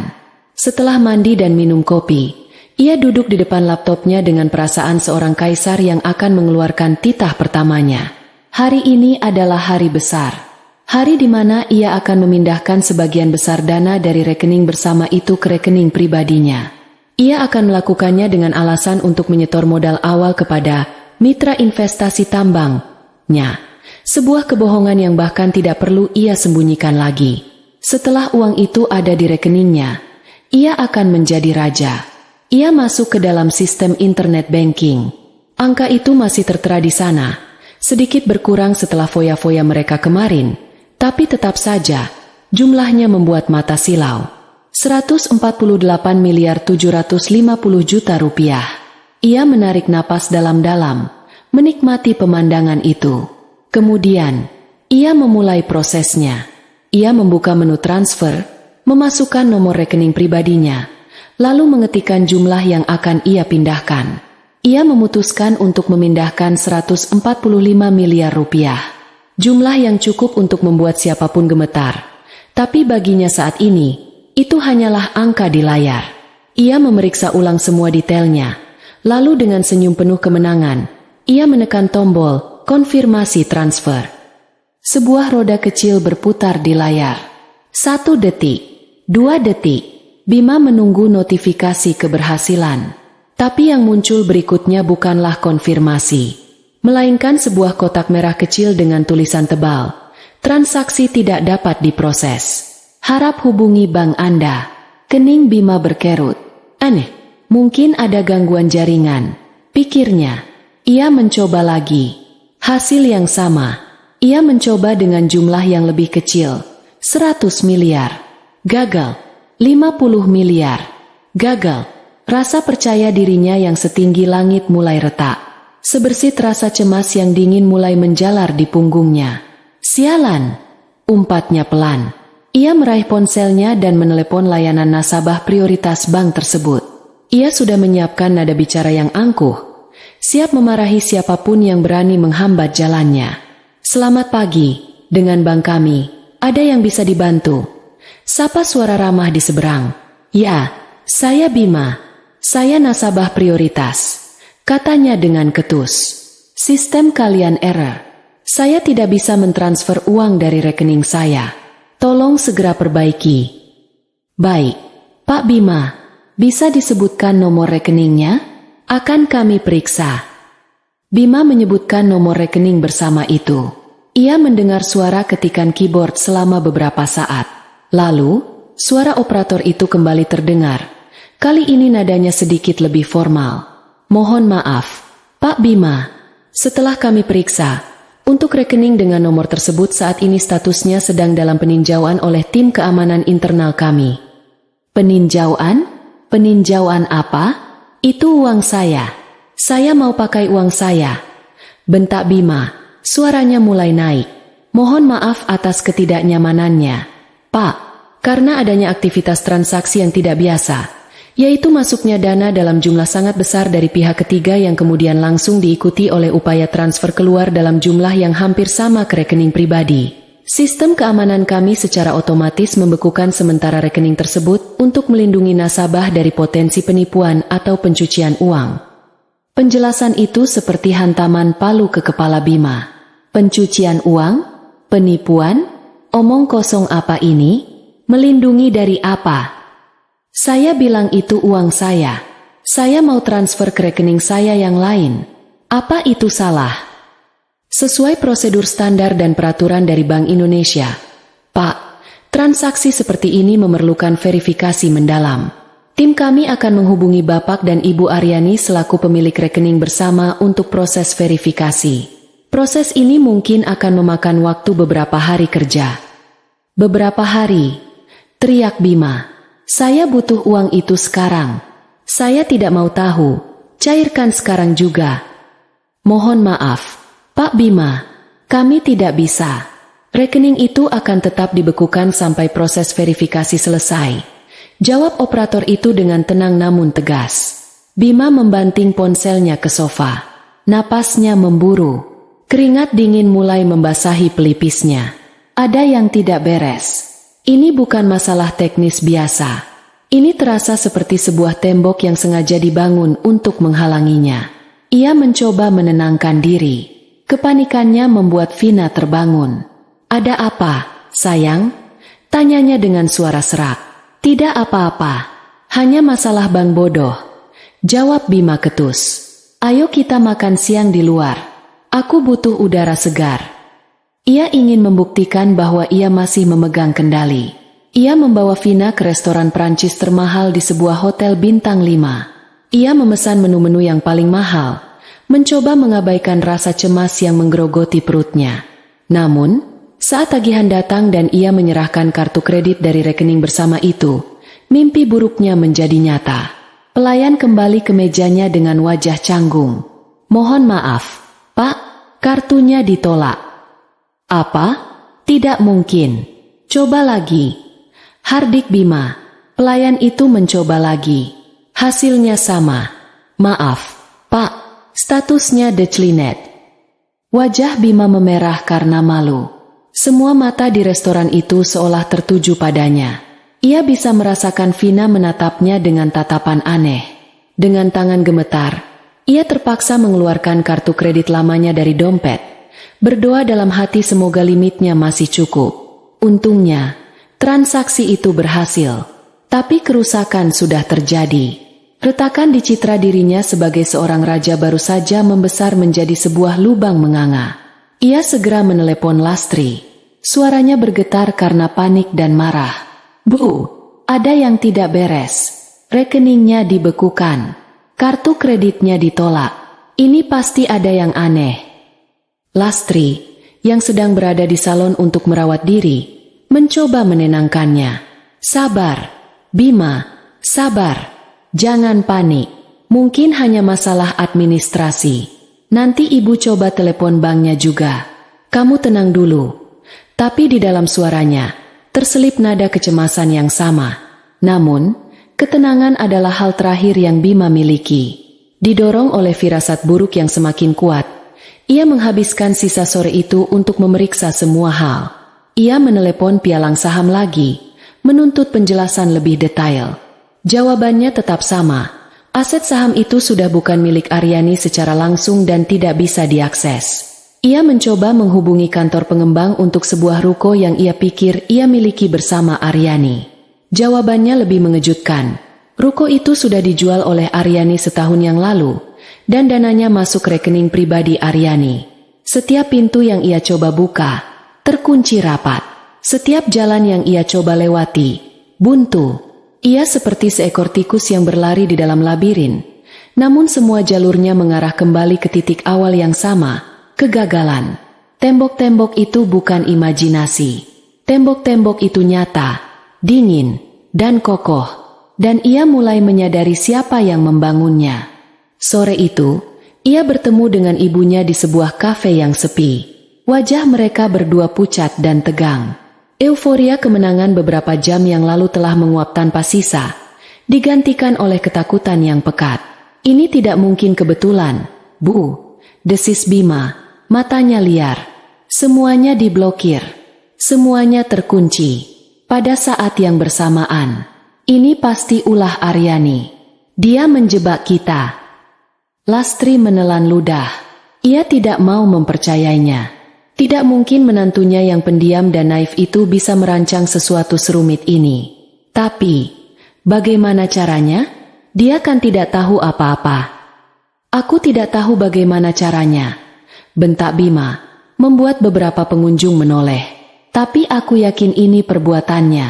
Setelah mandi dan minum kopi, ia duduk di depan laptopnya dengan perasaan seorang kaisar yang akan mengeluarkan titah pertamanya. Hari ini adalah hari besar. Hari di mana ia akan memindahkan sebagian besar dana dari rekening bersama itu ke rekening pribadinya. Ia akan melakukannya dengan alasan untuk menyetor modal awal kepada mitra investasi tambangnya. Sebuah kebohongan yang bahkan tidak perlu ia sembunyikan lagi. Setelah uang itu ada di rekeningnya, ia akan menjadi raja. Ia masuk ke dalam sistem internet banking. Angka itu masih tertera di sana, sedikit berkurang setelah foya-foya mereka kemarin, tapi tetap saja, jumlahnya membuat mata silau. 148.750.000.000 rupiah. Ia menarik napas dalam-dalam, menikmati pemandangan itu. Kemudian, ia memulai prosesnya. Ia membuka menu transfer, memasukkan nomor rekening pribadinya, lalu mengetikkan jumlah yang akan ia pindahkan. Ia memutuskan untuk memindahkan 145 miliar rupiah. Jumlah yang cukup untuk membuat siapapun gemetar. Tapi baginya saat ini, itu hanyalah angka di layar. Ia memeriksa ulang semua detailnya. Lalu dengan senyum penuh kemenangan, ia menekan tombol konfirmasi transfer. Sebuah roda kecil berputar di layar. 1 detik, 2 detik. Bima menunggu notifikasi keberhasilan. Tapi yang muncul berikutnya bukanlah konfirmasi, melainkan sebuah kotak merah kecil dengan tulisan tebal. Transaksi tidak dapat diproses. Harap hubungi bank Anda. Kening Bima berkerut. Aneh, mungkin ada gangguan jaringan, pikirnya. Ia mencoba lagi. Hasil yang sama. Ia mencoba dengan jumlah yang lebih kecil. 100 miliar. Gagal. 50 miliar. Gagal. Rasa percaya dirinya yang setinggi langit mulai retak. Sebersit rasa cemas yang dingin mulai menjalar di punggungnya. Sialan. Umpatnya pelan. Ia meraih ponselnya dan menelepon layanan nasabah prioritas bank tersebut. Ia sudah menyiapkan nada bicara yang angkuh. Siap memarahi siapapun yang berani menghambat jalannya. Selamat pagi, dengan bank kami, ada yang bisa dibantu? Sapa suara ramah di seberang. Ya, saya Bima. Saya nasabah prioritas. Katanya dengan ketus. Sistem kalian error. Saya tidak bisa mentransfer uang dari rekening saya. Tolong segera perbaiki. Baik, Pak Bima, bisa disebutkan nomor rekeningnya? Akan kami periksa. Bima menyebutkan nomor rekening bersama itu. Ia mendengar suara ketikan keyboard selama beberapa saat. Lalu, suara operator itu kembali terdengar. Kali ini nadanya sedikit lebih formal. Mohon maaf, Pak Bima. Setelah kami periksa, untuk rekening dengan nomor tersebut saat ini statusnya sedang dalam peninjauan oleh tim keamanan internal kami. Peninjauan? Peninjauan apa? Itu uang saya. Saya mau pakai uang saya. Bentak Bima. Suaranya mulai naik. Mohon maaf atas ketidaknyamanannya. Pak, karena adanya aktivitas transaksi yang tidak biasa, yaitu masuknya dana dalam jumlah sangat besar dari pihak ketiga yang kemudian langsung diikuti oleh upaya transfer keluar dalam jumlah yang hampir sama ke rekening pribadi. Sistem keamanan kami secara otomatis membekukan sementara rekening tersebut untuk melindungi nasabah dari potensi penipuan atau pencucian uang. Penjelasan itu seperti hantaman palu ke kepala Bima. Pencucian uang? Penipuan? Omong kosong apa ini? Melindungi dari apa? Saya bilang itu uang saya. Saya mau transfer ke rekening saya yang lain. Apa itu salah? Sesuai prosedur standar dan peraturan dari Bank Indonesia. Pak, transaksi seperti ini memerlukan verifikasi mendalam. Tim kami akan menghubungi Bapak dan Ibu Aryani selaku pemilik rekening bersama untuk proses verifikasi. Proses ini mungkin akan memakan waktu beberapa hari kerja. Beberapa hari, teriak Bima. Saya butuh uang itu sekarang. Saya tidak mau tahu. Cairkan sekarang juga. Mohon maaf, Pak Bima. Kami tidak bisa. Rekening itu akan tetap dibekukan sampai proses verifikasi selesai. Jawab operator itu dengan tenang namun tegas. Bima membanting ponselnya ke sofa. Napasnya memburu. Keringat dingin mulai membasahi pelipisnya. Ada yang tidak beres. Ini bukan masalah teknis biasa. Ini terasa seperti sebuah tembok yang sengaja dibangun untuk menghalanginya. Ia mencoba menenangkan diri. Kepanikannya membuat Vina terbangun. Ada apa, sayang? Tanyanya dengan suara serak. Tidak apa-apa. Hanya masalah bank bodoh. Jawab Bima ketus. Ayo kita makan siang di luar. Aku butuh udara segar. Ia ingin membuktikan bahwa ia masih memegang kendali. Ia membawa Vina ke restoran Prancis termahal di sebuah hotel bintang 5. Ia memesan menu-menu yang paling mahal, mencoba mengabaikan rasa cemas yang menggerogoti perutnya. Namun, saat tagihan datang dan ia menyerahkan kartu kredit dari rekening bersama itu, mimpi buruknya menjadi nyata. Pelayan kembali ke mejanya dengan wajah canggung. Mohon maaf, Pak, kartunya ditolak. Apa? Tidak mungkin. Coba lagi. Hardik Bima. Pelayan itu mencoba lagi. Hasilnya sama. Maaf, Pak, statusnya declined. Wajah Bima memerah karena malu. Semua mata di restoran itu seolah tertuju padanya. Ia bisa merasakan Vina menatapnya dengan tatapan aneh. Dengan tangan gemetar, ia terpaksa mengeluarkan kartu kredit lamanya dari dompet, berdoa dalam hati semoga limitnya masih cukup. Untungnya, transaksi itu berhasil, tapi kerusakan sudah terjadi. Retakan di citra dirinya sebagai seorang raja baru saja membesar menjadi sebuah lubang menganga. Ia segera menelepon Lastri. Suaranya bergetar karena panik dan marah. Bu, ada yang tidak beres. Rekeningnya dibekukan. Kartu kreditnya ditolak. Ini pasti ada yang aneh. Lastri, yang sedang berada di salon untuk merawat diri, mencoba menenangkannya. Sabar, Bima, sabar. Jangan panik. Mungkin hanya masalah administrasi. Nanti ibu coba telepon banknya juga. Kamu tenang dulu. Tapi di dalam suaranya terselip nada kecemasan yang sama. Namun, ketenangan adalah hal terakhir yang Bima miliki. Didorong oleh firasat buruk yang semakin kuat, ia menghabiskan sisa sore itu untuk memeriksa semua hal. Ia menelepon pialang saham lagi, menuntut penjelasan lebih detail. Jawabannya tetap sama. Aset saham itu sudah bukan milik Aryani secara langsung dan tidak bisa diakses. Ia mencoba menghubungi kantor pengembang untuk sebuah ruko yang ia pikir ia miliki bersama Aryani. Jawabannya lebih mengejutkan. Ruko itu sudah dijual oleh Aryani setahun yang lalu, dan dananya masuk rekening pribadi Aryani. Setiap pintu yang ia coba buka, terkunci rapat. Setiap jalan yang ia coba lewati, buntu. Ia seperti seekor tikus yang berlari di dalam labirin, namun semua jalurnya mengarah kembali ke titik awal yang sama. Kegagalan. Tembok-tembok itu bukan imajinasi. Tembok-tembok itu nyata, dingin, dan kokoh. Dan ia mulai menyadari siapa yang membangunnya. Sore itu, ia bertemu dengan ibunya di sebuah kafe yang sepi. Wajah mereka berdua pucat dan tegang. Euforia kemenangan beberapa jam yang lalu telah menguap tanpa sisa. digantikan oleh ketakutan yang pekat. Ini tidak mungkin kebetulan, Bu, desis Bima, matanya liar. Semuanya diblokir. Semuanya terkunci. Pada saat yang bersamaan. Ini pasti ulah Aryani. Dia menjebak kita. Lastri menelan ludah. Ia tidak mau mempercayainya. Tidak mungkin menantunya yang pendiam dan naif itu bisa merancang sesuatu serumit ini. Tapi, bagaimana caranya? Dia kan tidak tahu apa-apa. Aku tidak tahu bagaimana caranya, bentak Bima, membuat beberapa pengunjung menoleh. Tapi aku yakin ini perbuatannya.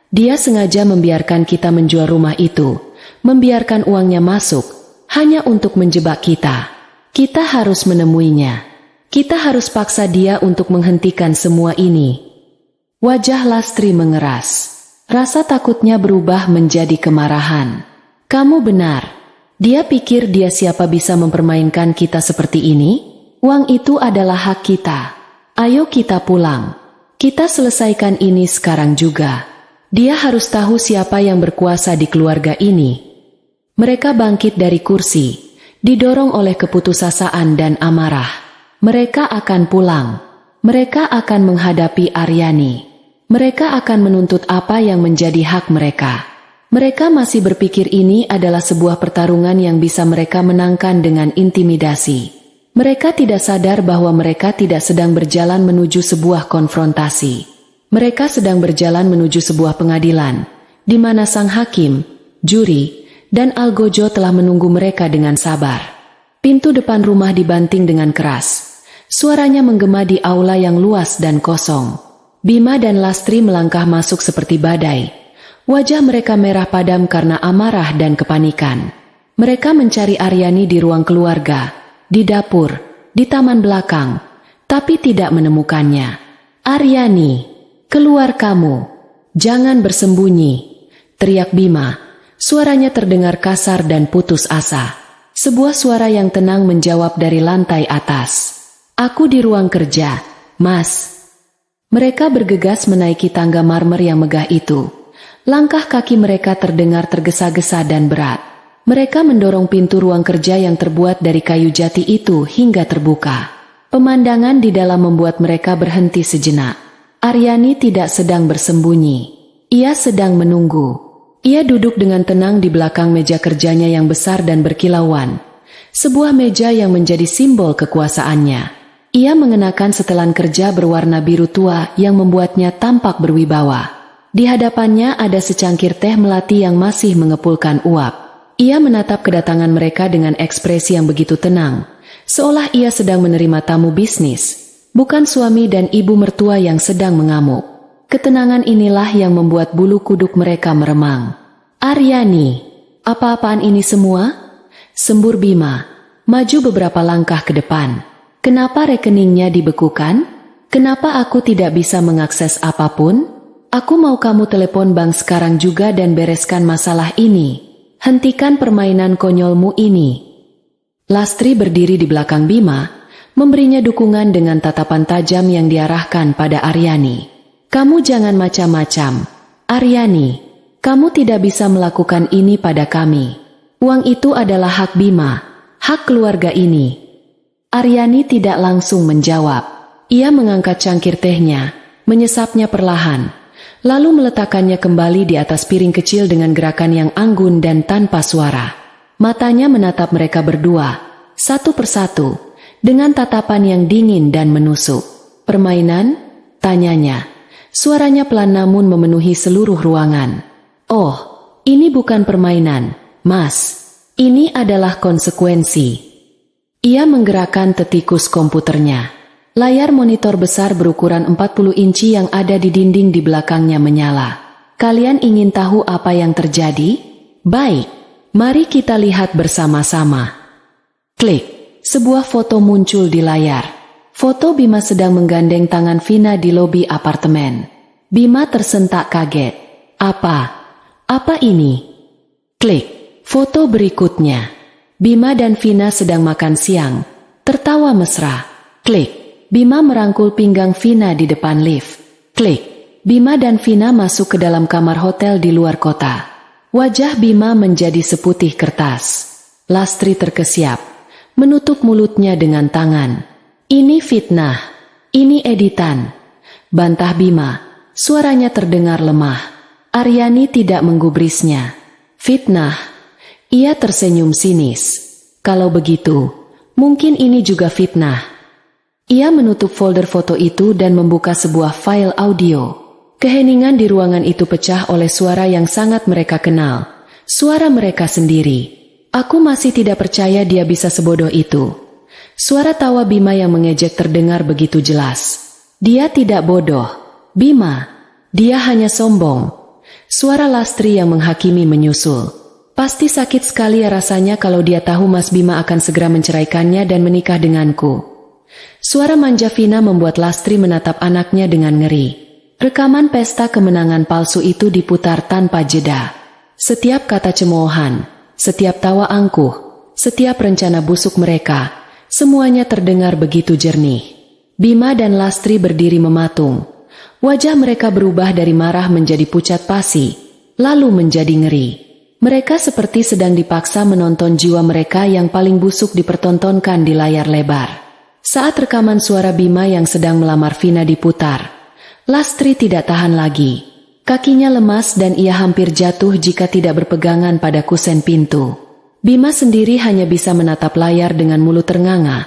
Dia sengaja membiarkan kita menjual rumah itu, membiarkan uangnya masuk, hanya untuk menjebak kita. Kita harus menemuinya. Kita harus paksa dia untuk menghentikan semua ini. Wajah Lastri mengeras. Rasa takutnya berubah menjadi kemarahan. Kamu benar. Dia pikir dia siapa bisa mempermainkan kita seperti ini? Uang itu adalah hak kita. Ayo kita pulang. Kita selesaikan ini sekarang juga. Dia harus tahu siapa yang berkuasa di keluarga ini. Mereka bangkit dari kursi, didorong oleh keputusasaan dan amarah. Mereka akan pulang. Mereka akan menghadapi Aryani. Mereka akan menuntut apa yang menjadi hak mereka. Mereka masih berpikir ini adalah sebuah pertarungan yang bisa mereka menangkan dengan intimidasi. Mereka tidak sadar bahwa mereka tidak sedang berjalan menuju sebuah konfrontasi. Mereka sedang berjalan menuju sebuah pengadilan, di mana sang hakim, juri, dan algojo telah menunggu mereka dengan sabar. Pintu depan rumah dibanting dengan keras. Suaranya menggema di aula yang luas dan kosong. Bima dan Lastri melangkah masuk seperti badai. Wajah mereka merah padam karena amarah dan kepanikan. Mereka mencari Aryani di ruang keluarga, di dapur, di taman belakang, tapi tidak menemukannya. Aryani! Keluar kamu, jangan bersembunyi, teriak Bima. Suaranya terdengar kasar dan putus asa. Sebuah suara yang tenang menjawab dari lantai atas. Aku di ruang kerja, Mas. Mereka bergegas menaiki tangga marmer yang megah itu. Langkah kaki mereka terdengar tergesa-gesa dan berat. Mereka mendorong pintu ruang kerja yang terbuat dari kayu jati itu hingga terbuka. Pemandangan di dalam membuat mereka berhenti sejenak. Aryani tidak sedang bersembunyi. Ia sedang menunggu. Ia duduk dengan tenang di belakang meja kerjanya yang besar dan berkilauan. Sebuah meja yang menjadi simbol kekuasaannya. Ia mengenakan setelan kerja berwarna biru tua yang membuatnya tampak berwibawa. Di hadapannya ada secangkir teh melati yang masih mengepulkan uap. Ia menatap kedatangan mereka dengan ekspresi yang begitu tenang, seolah ia sedang menerima tamu bisnis. Bukan suami dan ibu mertua yang sedang mengamuk. Ketenangan inilah yang membuat bulu kuduk mereka meremang. Aryani, apa-apaan ini semua? Sembur Bima, maju beberapa langkah ke depan. Kenapa rekeningnya dibekukan? Kenapa aku tidak bisa mengakses apapun? Aku mau kamu telepon bank sekarang juga dan bereskan masalah ini. Hentikan permainan konyolmu ini. Lastri berdiri di belakang Bima, memberinya dukungan dengan tatapan tajam yang diarahkan pada Aryani. Kamu jangan macam-macam. Aryani, kamu tidak bisa melakukan ini pada kami. Uang itu adalah hak Bima, hak keluarga ini. Aryani tidak langsung menjawab. Ia mengangkat cangkir tehnya, menyesapnya perlahan, lalu meletakkannya kembali di atas piring kecil dengan gerakan yang anggun dan tanpa suara. Matanya menatap mereka berdua, satu persatu, dengan tatapan yang dingin dan menusuk. Permainan? Tanyanya. Suaranya pelan namun memenuhi seluruh ruangan. Oh, ini bukan permainan, Mas. Ini adalah konsekuensi. Ia menggerakkan tetikus komputernya. Layar monitor besar berukuran 40 inci yang ada di dinding di belakangnya menyala. Kalian ingin tahu apa yang terjadi? Baik, mari kita lihat bersama-sama. Klik. Sebuah foto muncul di layar. Foto Bima sedang menggandeng tangan Vina di lobi apartemen. Bima tersentak kaget. Apa ini? Klik. Foto berikutnya. Bima dan Vina sedang makan siang, tertawa mesra. Klik. Bima merangkul pinggang Vina di depan lift. Klik. Bima dan Vina masuk ke dalam kamar hotel di luar kota. Wajah Bima menjadi seputih kertas. Lastri terkesiap, menutup mulutnya dengan tangan. Ini fitnah, ini editan, bantah Bima. Suaranya terdengar lemah. Aryani tidak menggubrisnya. Fitnah. Ia tersenyum sinis. Kalau begitu, mungkin ini juga fitnah. Ia menutup folder foto itu dan membuka sebuah file audio. Keheningan di ruangan itu pecah oleh suara yang sangat mereka kenal. Suara mereka sendiri. Aku masih tidak percaya dia bisa sebodoh itu. Suara tawa Bima yang mengejek terdengar begitu jelas. Dia tidak bodoh, Bima. Dia hanya sombong. Suara Lastri yang menghakimi menyusul. Pasti sakit sekali rasanya kalau dia tahu Mas Bima akan segera menceraikannya dan menikah denganku. Suara manja Vina membuat Lastri menatap anaknya dengan ngeri. Rekaman pesta kemenangan palsu itu diputar tanpa jeda. Setiap kata cemoohan, setiap tawa angkuh, setiap rencana busuk mereka, semuanya terdengar begitu jernih. Bima dan Lastri berdiri mematung. Wajah mereka berubah dari marah menjadi pucat pasi, lalu menjadi ngeri. Mereka seperti sedang dipaksa menonton jiwa mereka yang paling busuk dipertontonkan di layar lebar. Saat rekaman suara Bima yang sedang melamar Vina diputar, Lastri tidak tahan lagi. Kakinya lemas dan ia hampir jatuh jika tidak berpegangan pada kusen pintu. Bima sendiri hanya bisa menatap layar dengan mulut ternganga,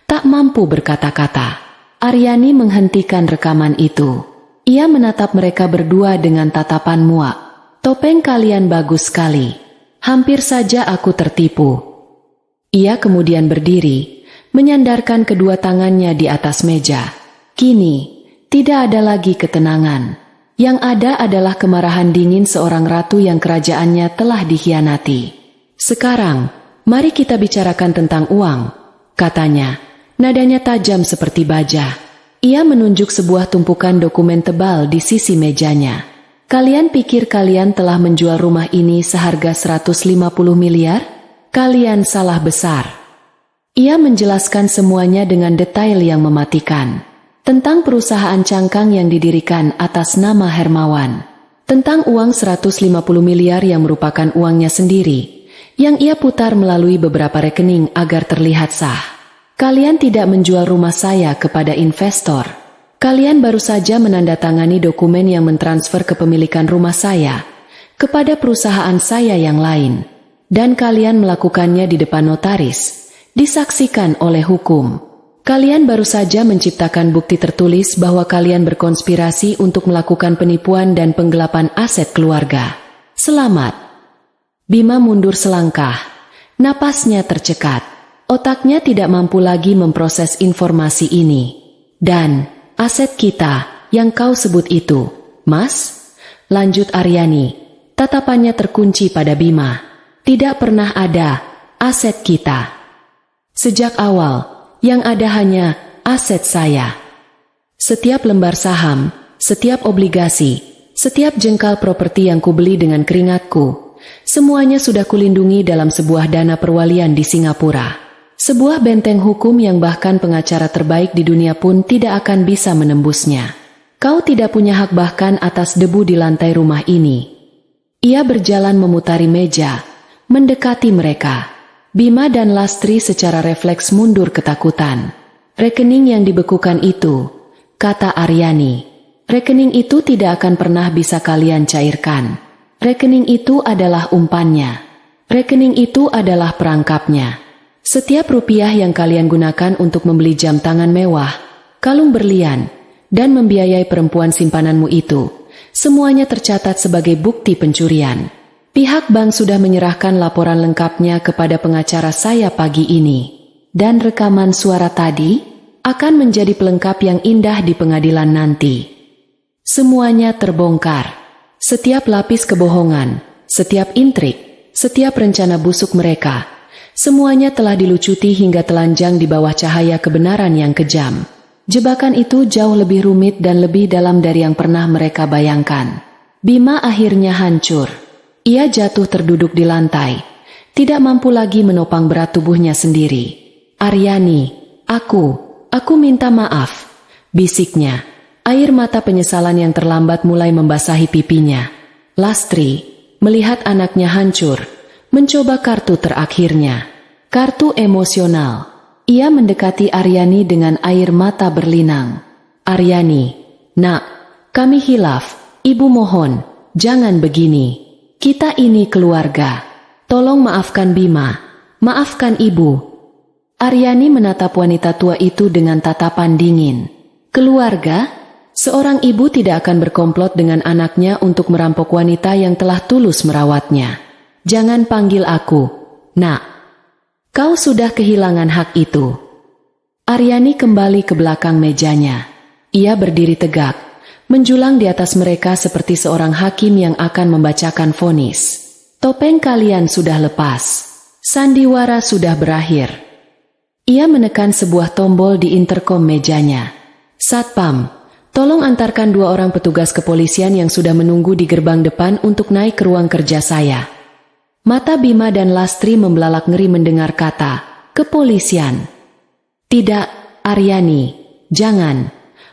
tak mampu berkata-kata. Aryani menghentikan rekaman itu. Ia menatap mereka berdua dengan tatapan muak. Topeng kalian bagus sekali. Hampir saja aku tertipu. Ia kemudian berdiri, menyandarkan kedua tangannya di atas meja. Kini, tidak ada lagi ketenangan. Yang ada adalah kemarahan dingin seorang ratu yang kerajaannya telah dikhianati. Sekarang, mari kita bicarakan tentang uang, katanya. Nadanya tajam seperti baja. Ia menunjuk sebuah tumpukan dokumen tebal di sisi mejanya. Kalian pikir kalian telah menjual rumah ini seharga 150 miliar? Kalian salah besar. Ia menjelaskan semuanya dengan detail yang mematikan. Tentang perusahaan cangkang yang didirikan atas nama Hermawan. Tentang uang 150 miliar yang merupakan uangnya sendiri, yang ia putar melalui beberapa rekening agar terlihat sah. Kalian tidak menjual rumah saya kepada investor. Kalian baru saja menandatangani dokumen yang mentransfer kepemilikan rumah saya kepada perusahaan saya yang lain. Dan kalian melakukannya di depan notaris, disaksikan oleh hukum. Kalian baru saja menciptakan bukti tertulis bahwa kalian berkonspirasi untuk melakukan penipuan dan penggelapan aset keluarga. Selamat. Bima mundur selangkah. Napasnya tercekat. Otaknya tidak mampu lagi memproses informasi ini. Dan, aset kita, yang kau sebut itu, Mas? Lanjut Aryani. Tatapannya terkunci pada Bima. Tidak pernah ada aset kita. Sejak awal, yang ada hanya aset saya. Setiap lembar saham, setiap obligasi, setiap jengkal properti yang kubeli dengan keringatku, semuanya sudah kulindungi dalam sebuah dana perwalian di Singapura. Sebuah benteng hukum yang bahkan pengacara terbaik di dunia pun tidak akan bisa menembusnya. Kau tidak punya hak bahkan atas debu di lantai rumah ini. Ia berjalan memutari meja, mendekati mereka. Bima dan Lastri secara refleks mundur ketakutan. Rekening yang dibekukan itu, kata Aryani. Rekening itu tidak akan pernah bisa kalian cairkan. Rekening itu adalah umpannya. Rekening itu adalah perangkapnya. Setiap rupiah yang kalian gunakan untuk membeli jam tangan mewah, kalung berlian, dan membiayai perempuan simpananmu itu, semuanya tercatat sebagai bukti pencurian. Pihak bank sudah menyerahkan laporan lengkapnya kepada pengacara saya pagi ini. Dan rekaman suara tadi akan menjadi pelengkap yang indah di pengadilan nanti. Semuanya terbongkar. Setiap lapis kebohongan, setiap intrik, setiap rencana busuk mereka, semuanya telah dilucuti hingga telanjang di bawah cahaya kebenaran yang kejam. Jebakan itu jauh lebih rumit dan lebih dalam dari yang pernah mereka bayangkan. Bima akhirnya hancur. Ia jatuh terduduk di lantai, tidak mampu lagi menopang berat tubuhnya sendiri. Aryani, aku minta maaf, bisiknya. Air mata penyesalan yang terlambat mulai membasahi pipinya. Lastri, melihat anaknya hancur, mencoba kartu terakhirnya. Kartu emosional. Ia mendekati Aryani dengan air mata berlinang. Aryani, nak, kami hilaf. Ibu mohon, jangan begini. Kita ini keluarga. Tolong maafkan Bima. Maafkan ibu. Aryani menatap wanita tua itu dengan tatapan dingin. Keluarga? Seorang ibu tidak akan berkomplot dengan anaknya untuk merampok wanita yang telah tulus merawatnya. Jangan panggil aku, nak. Kau sudah kehilangan hak itu. Aryani kembali ke belakang mejanya. Ia berdiri tegak, menjulang di atas mereka seperti seorang hakim yang akan membacakan vonis. Topeng kalian sudah lepas. Sandiwara sudah berakhir. Ia menekan sebuah tombol di interkom mejanya. Satpam, tolong antarkan 2 orang petugas kepolisian yang sudah menunggu di gerbang depan untuk naik ke ruang kerja saya. Mata Bima dan Lastri membelalak ngeri mendengar kata kepolisian. Tidak, Aryani, jangan.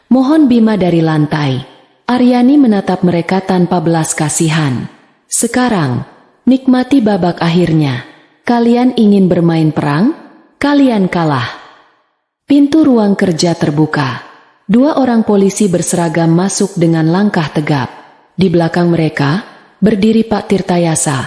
Mohon Bima dari lantai. Aryani menatap mereka tanpa belas kasihan. Sekarang, nikmati babak akhirnya. Kalian ingin bermain perang? Kalian kalah. Pintu ruang kerja terbuka. 2 orang polisi berseragam masuk dengan langkah tegap. Di belakang mereka, berdiri Pak Tirtayasa,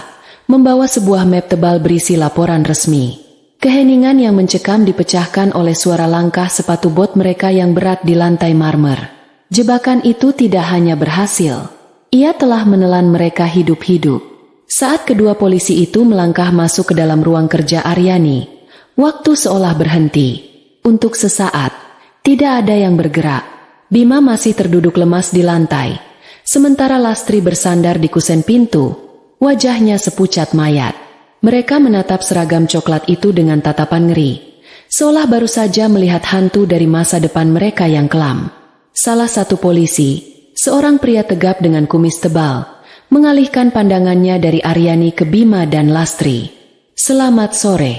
membawa sebuah map tebal berisi laporan resmi. Keheningan yang mencekam dipecahkan oleh suara langkah sepatu bot mereka yang berat di lantai marmer. Jebakan itu tidak hanya berhasil, ia telah menelan mereka hidup-hidup. Saat kedua polisi itu melangkah masuk ke dalam ruang kerja Aryani, waktu seolah berhenti. Untuk sesaat, tidak ada yang bergerak. Bima masih terduduk lemas di lantai, sementara Lastri bersandar di kusen pintu, wajahnya sepucat mayat. Mereka menatap seragam coklat itu dengan tatapan ngeri, seolah baru saja melihat hantu dari masa depan mereka yang kelam. Salah satu polisi, seorang pria tegap dengan kumis tebal, mengalihkan pandangannya dari Aryani ke Bima dan Lastri. Selamat sore.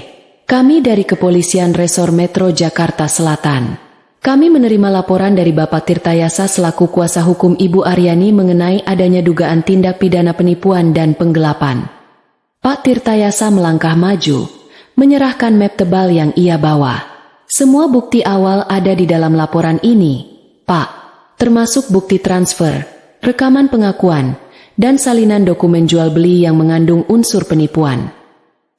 Kami dari Kepolisian Resor Metro Jakarta Selatan. Kami menerima laporan dari Bapak Tirtayasa selaku kuasa hukum Ibu Aryani mengenai adanya dugaan tindak pidana penipuan dan penggelapan. Pak Tirtayasa melangkah maju, menyerahkan map tebal yang ia bawa. Semua bukti awal ada di dalam laporan ini, Pak, termasuk bukti transfer, rekaman pengakuan, dan salinan dokumen jual beli yang mengandung unsur penipuan.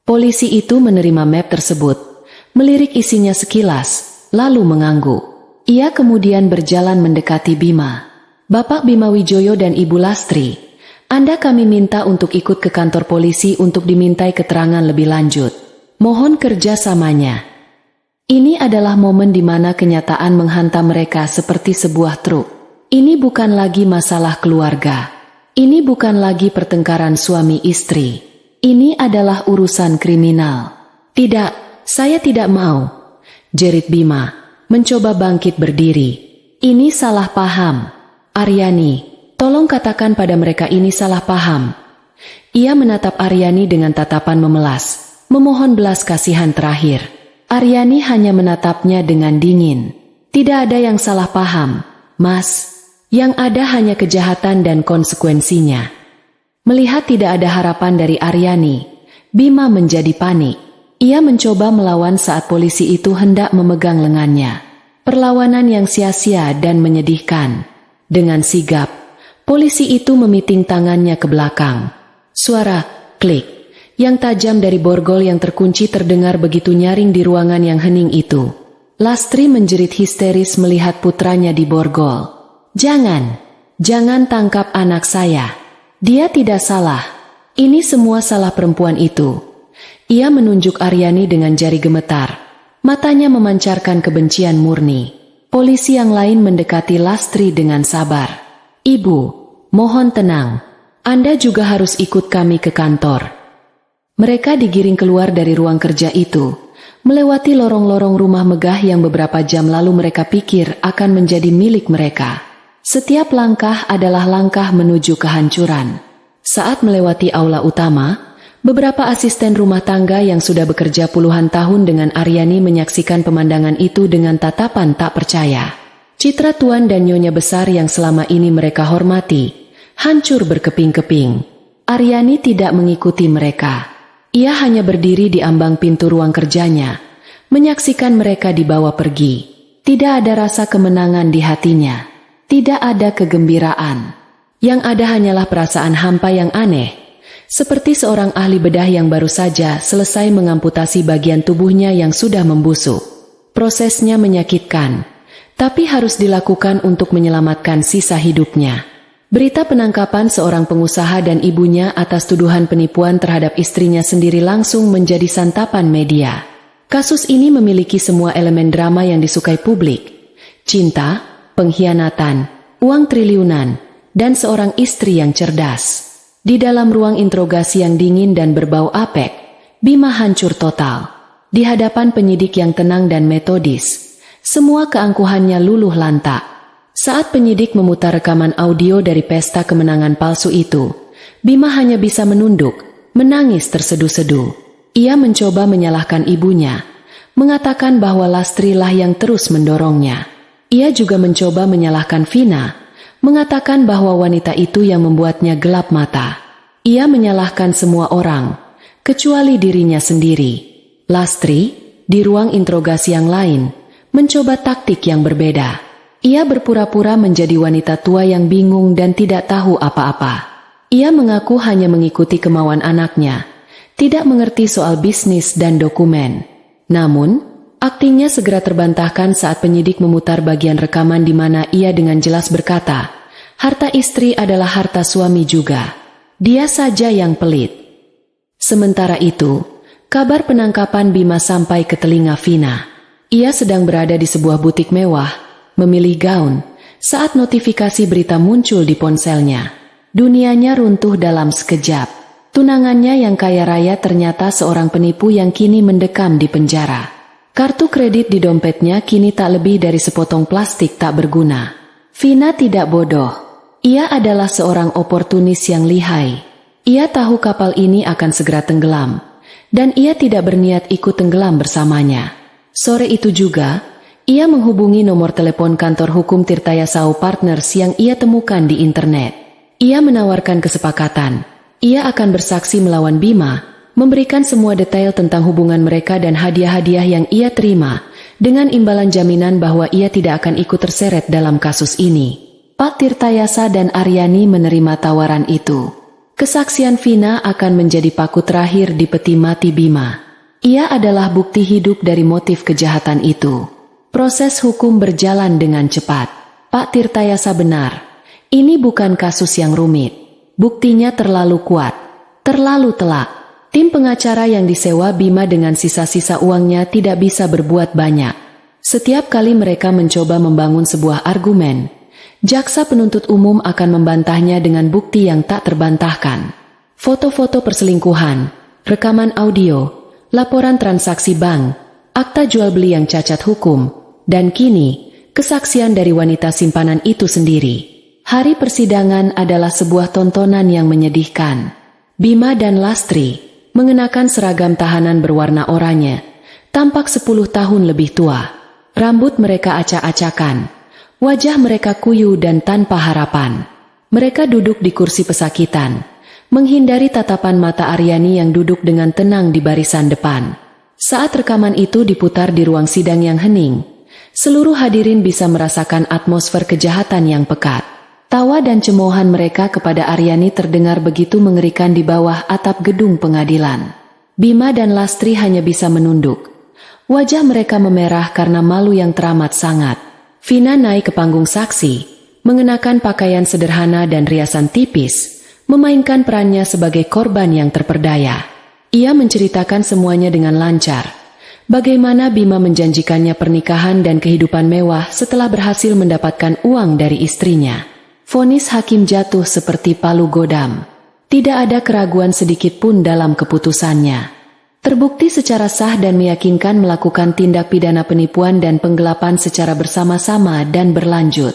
Polisi itu menerima map tersebut, melirik isinya sekilas, lalu mengangguk. Ia kemudian berjalan mendekati Bima. Bapak Bima Wijoyo dan Ibu Lastri, Anda kami minta untuk ikut ke kantor polisi untuk dimintai keterangan lebih lanjut. Mohon kerjasamanya. Ini adalah momen di mana kenyataan menghantam mereka seperti sebuah truk. Ini bukan lagi masalah keluarga. Ini bukan lagi pertengkaran suami istri. Ini adalah urusan kriminal. Tidak, saya tidak mau, jerit Bima, mencoba bangkit berdiri. Ini salah paham. Aryani, tolong katakan pada mereka ini salah paham. Ia menatap Aryani dengan tatapan memelas, memohon belas kasihan terakhir. Aryani hanya menatapnya dengan dingin. Tidak ada yang salah paham, Mas. Yang ada hanya kejahatan dan konsekuensinya. Melihat tidak ada harapan dari Aryani, Bima menjadi panik. Ia mencoba melawan saat polisi itu hendak memegang lengannya. Perlawanan yang sia-sia dan menyedihkan. Dengan sigap, polisi itu memiting tangannya ke belakang. Suara klik yang tajam dari borgol yang terkunci terdengar begitu nyaring di ruangan yang hening itu. Lastri menjerit histeris melihat putranya di borgol. Jangan tangkap anak saya. Dia tidak salah. Ini semua salah perempuan itu. Ia menunjuk Aryani dengan jari gemetar. Matanya memancarkan kebencian murni. Polisi yang lain mendekati Lastri dengan sabar. Ibu, mohon tenang. Anda juga harus ikut kami ke kantor. Mereka digiring keluar dari ruang kerja itu, melewati lorong-lorong rumah megah yang beberapa jam lalu mereka pikir akan menjadi milik mereka. Setiap langkah adalah langkah menuju kehancuran. Saat melewati aula utama, beberapa asisten rumah tangga yang sudah bekerja puluhan tahun dengan Aryani menyaksikan pemandangan itu dengan tatapan tak percaya. Citra tuan dan nyonya besar yang selama ini mereka hormati, hancur berkeping-keping. Aryani tidak mengikuti mereka. Ia hanya berdiri di ambang pintu ruang kerjanya, menyaksikan mereka dibawa pergi. Tidak ada rasa kemenangan di hatinya. Tidak ada kegembiraan. Yang ada hanyalah perasaan hampa yang aneh. Seperti seorang ahli bedah yang baru saja selesai mengamputasi bagian tubuhnya yang sudah membusuk. Prosesnya menyakitkan, tapi harus dilakukan untuk menyelamatkan sisa hidupnya. Berita penangkapan seorang pengusaha dan ibunya atas tuduhan penipuan terhadap istrinya sendiri langsung menjadi santapan media. Kasus ini memiliki semua elemen drama yang disukai publik. Cinta, pengkhianatan, uang triliunan, dan seorang istri yang cerdas. Di dalam ruang interogasi yang dingin dan berbau apek, Bima hancur total. Di hadapan penyidik yang tenang dan metodis, semua keangkuhannya luluh lantak. Saat penyidik memutar rekaman audio dari pesta kemenangan palsu itu, Bima hanya bisa menunduk, menangis terseduh-seduh. Ia mencoba menyalahkan ibunya, mengatakan bahwa Lastri lah yang terus mendorongnya. Ia juga mencoba menyalahkan Vina, mengatakan bahwa wanita itu yang membuatnya gelap mata. Ia menyalahkan semua orang, kecuali dirinya sendiri. Lastri, di ruang interogasi yang lain, mencoba taktik yang berbeda. Ia berpura-pura menjadi wanita tua yang bingung dan tidak tahu apa-apa. Ia mengaku hanya mengikuti kemauan anaknya, tidak mengerti soal bisnis dan dokumen. Namun, aktingnya segera terbantahkan saat penyidik memutar bagian rekaman di mana ia dengan jelas berkata, harta istri adalah harta suami juga. Dia saja yang pelit. Sementara itu, kabar penangkapan Bima sampai ke telinga Vina. Ia sedang berada di sebuah butik mewah, memilih gaun, saat notifikasi berita muncul di ponselnya. Dunianya runtuh dalam sekejap. Tunangannya yang kaya raya ternyata seorang penipu yang kini mendekam di penjara. Kartu kredit di dompetnya kini tak lebih dari sepotong plastik tak berguna. Vina tidak bodoh. Ia adalah seorang oportunis yang lihai. Ia tahu kapal ini akan segera tenggelam, dan ia tidak berniat ikut tenggelam bersamanya. Sore itu juga, ia menghubungi nomor telepon kantor hukum Tirtayasau Partners yang ia temukan di internet. Ia menawarkan kesepakatan. Ia akan bersaksi melawan Bima, memberikan semua detail tentang hubungan mereka dan hadiah-hadiah yang ia terima, dengan imbalan jaminan bahwa ia tidak akan ikut terseret dalam kasus ini. Pak Tirtayasa dan Aryani menerima tawaran itu. Kesaksian Vina akan menjadi paku terakhir di peti mati Bima. Ia adalah bukti hidup dari motif kejahatan itu. Proses hukum berjalan dengan cepat. Pak Tirtayasa benar. Ini bukan kasus yang rumit. Buktinya terlalu kuat, terlalu telak. Tim pengacara yang disewa Bima dengan sisa-sisa uangnya tidak bisa berbuat banyak. Setiap kali mereka mencoba membangun sebuah argumen, jaksa penuntut umum akan membantahnya dengan bukti yang tak terbantahkan. Foto-foto perselingkuhan, rekaman audio, laporan transaksi bank, akta jual beli yang cacat hukum, dan kini, kesaksian dari wanita simpanan itu sendiri. Hari persidangan adalah sebuah tontonan yang menyedihkan. Bima dan Lastri mengenakan seragam tahanan berwarna oranye, tampak 10 tahun lebih tua. Rambut mereka acak-acakan, wajah mereka kuyu dan tanpa harapan. Mereka duduk di kursi pesakitan, menghindari tatapan mata Aryani yang duduk dengan tenang di barisan depan. Saat rekaman itu diputar di ruang sidang yang hening, seluruh hadirin bisa merasakan atmosfer kejahatan yang pekat. Tawa dan cemoohan mereka kepada Aryani terdengar begitu mengerikan di bawah atap gedung pengadilan. Bima dan Lastri hanya bisa menunduk. Wajah mereka memerah karena malu yang teramat sangat. Vina naik ke panggung saksi, mengenakan pakaian sederhana dan riasan tipis, memainkan perannya sebagai korban yang terperdaya. Ia menceritakan semuanya dengan lancar. Bagaimana Bima menjanjikannya pernikahan dan kehidupan mewah setelah berhasil mendapatkan uang dari istrinya. Vonis hakim jatuh seperti palu godam. Tidak ada keraguan sedikit pun dalam keputusannya. Terbukti secara sah dan meyakinkan melakukan tindak pidana penipuan dan penggelapan secara bersama-sama dan berlanjut.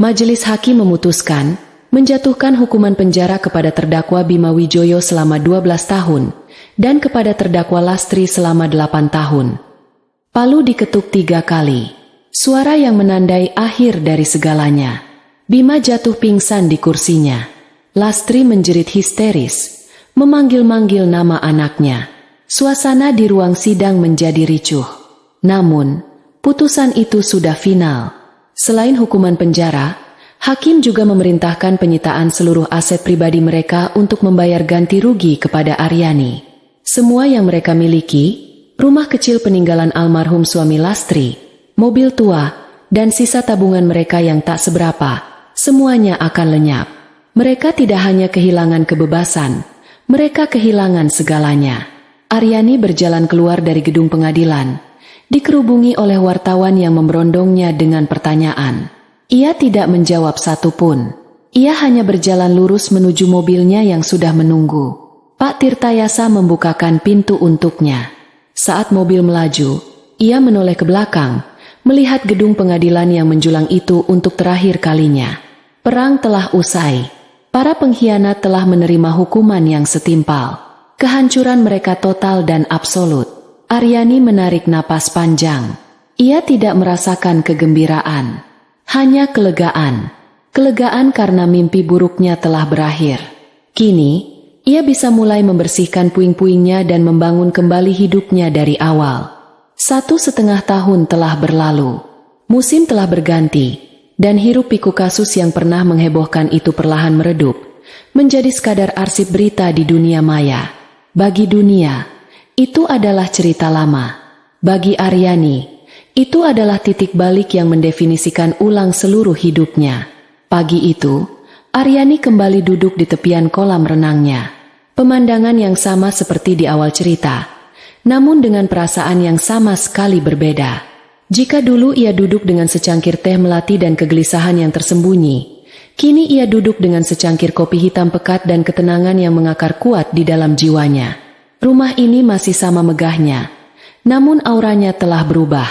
Majelis hakim memutuskan menjatuhkan hukuman penjara kepada terdakwa Bima Wijoyo selama 12 tahun dan kepada terdakwa Lastri selama 8 tahun. Palu diketuk 3 kali. Suara yang menandai akhir dari segalanya. Bima jatuh pingsan di kursinya. Lastri menjerit histeris, memanggil-manggil nama anaknya. Suasana di ruang sidang menjadi ricuh. Namun, putusan itu sudah final. Selain hukuman penjara, hakim juga memerintahkan penyitaan seluruh aset pribadi mereka untuk membayar ganti rugi kepada Aryani. Semua yang mereka miliki, rumah kecil peninggalan almarhum suami Lastri, mobil tua, dan sisa tabungan mereka yang tak seberapa, semuanya akan lenyap. Mereka tidak hanya kehilangan kebebasan, mereka kehilangan segalanya. Aryani berjalan keluar dari gedung pengadilan, dikerubungi oleh wartawan yang memberondongnya dengan pertanyaan. Ia tidak menjawab satupun. Ia hanya berjalan lurus menuju mobilnya yang sudah menunggu. Pak Tirtayasa membukakan pintu untuknya. Saat mobil melaju, ia menoleh ke belakang, melihat gedung pengadilan yang menjulang itu untuk terakhir kalinya. Perang telah usai. Para pengkhianat telah menerima hukuman yang setimpal. Kehancuran mereka total dan absolut. Aryani menarik napas panjang. Ia tidak merasakan kegembiraan, hanya kelegaan. Kelegaan karena mimpi buruknya telah berakhir. Kini, ia bisa mulai membersihkan puing-puingnya dan membangun kembali hidupnya dari awal. 1,5 tahun telah berlalu. Musim telah berganti, dan hiruk-pikuk kasus yang pernah menghebohkan itu perlahan meredup, menjadi sekadar arsip berita di dunia maya. Bagi dunia, itu adalah cerita lama. Bagi Aryani, itu adalah titik balik yang mendefinisikan ulang seluruh hidupnya. Pagi itu, Aryani kembali duduk di tepian kolam renangnya. Pemandangan yang sama seperti di awal cerita, namun dengan perasaan yang sama sekali berbeda. Jika dulu ia duduk dengan secangkir teh melati dan kegelisahan yang tersembunyi, kini ia duduk dengan secangkir kopi hitam pekat dan ketenangan yang mengakar kuat di dalam jiwanya. Rumah ini masih sama megahnya, namun auranya telah berubah.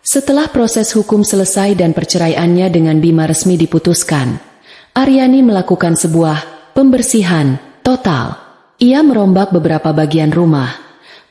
Setelah proses hukum selesai dan perceraiannya dengan Bima resmi diputuskan, Aryani melakukan sebuah pembersihan total. Ia merombak beberapa bagian rumah,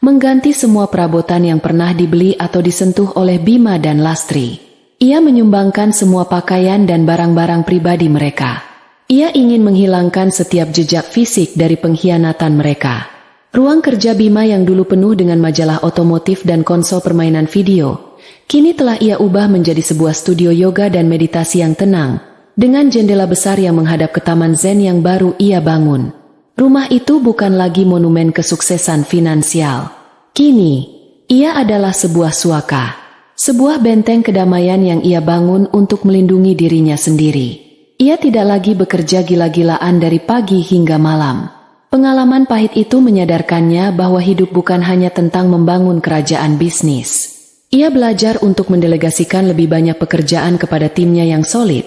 mengganti semua perabotan yang pernah dibeli atau disentuh oleh Bima dan Lastri. Ia menyumbangkan semua pakaian dan barang-barang pribadi mereka. Ia ingin menghilangkan setiap jejak fisik dari pengkhianatan mereka. Ruang kerja Bima yang dulu penuh dengan majalah otomotif dan konsol permainan video, kini telah ia ubah menjadi sebuah studio yoga dan meditasi yang tenang, dengan jendela besar yang menghadap ke taman zen yang baru ia bangun. Rumah itu bukan lagi monumen kesuksesan finansial. Kini, ia adalah sebuah suaka, sebuah benteng kedamaian yang ia bangun untuk melindungi dirinya sendiri. Ia tidak lagi bekerja gila-gilaan dari pagi hingga malam. Pengalaman pahit itu menyadarkannya bahwa hidup bukan hanya tentang membangun kerajaan bisnis. Ia belajar untuk mendelegasikan lebih banyak pekerjaan kepada timnya yang solid,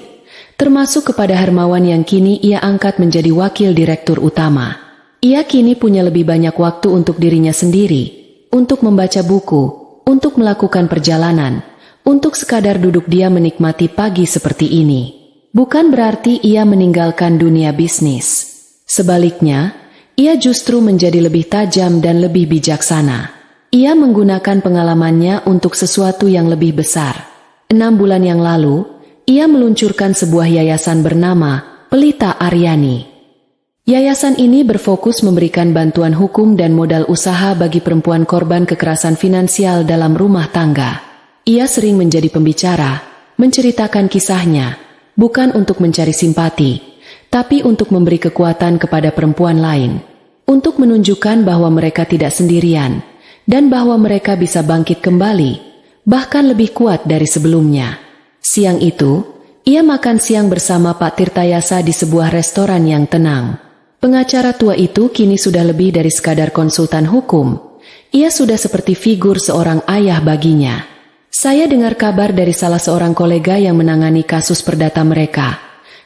termasuk kepada Hermawan yang kini ia angkat menjadi wakil direktur utama. Ia kini punya lebih banyak waktu untuk dirinya sendiri, untuk membaca buku, untuk melakukan perjalanan, untuk sekadar duduk diam menikmati pagi seperti ini. Bukan berarti ia meninggalkan dunia bisnis. Sebaliknya, ia justru menjadi lebih tajam dan lebih bijaksana. Ia menggunakan pengalamannya untuk sesuatu yang lebih besar. 6 bulan yang lalu, ia meluncurkan sebuah yayasan bernama Pelita Aryani. Yayasan ini berfokus memberikan bantuan hukum dan modal usaha bagi perempuan korban kekerasan finansial dalam rumah tangga. Ia sering menjadi pembicara, menceritakan kisahnya, bukan untuk mencari simpati, tapi untuk memberi kekuatan kepada perempuan lain, untuk menunjukkan bahwa mereka tidak sendirian, dan bahwa mereka bisa bangkit kembali, bahkan lebih kuat dari sebelumnya. Siang itu, ia makan siang bersama Pak Tirtayasa di sebuah restoran yang tenang. Pengacara tua itu kini sudah lebih dari sekadar konsultan hukum. Ia sudah seperti figur seorang ayah baginya. Saya dengar kabar dari salah seorang kolega yang menangani kasus perdata mereka,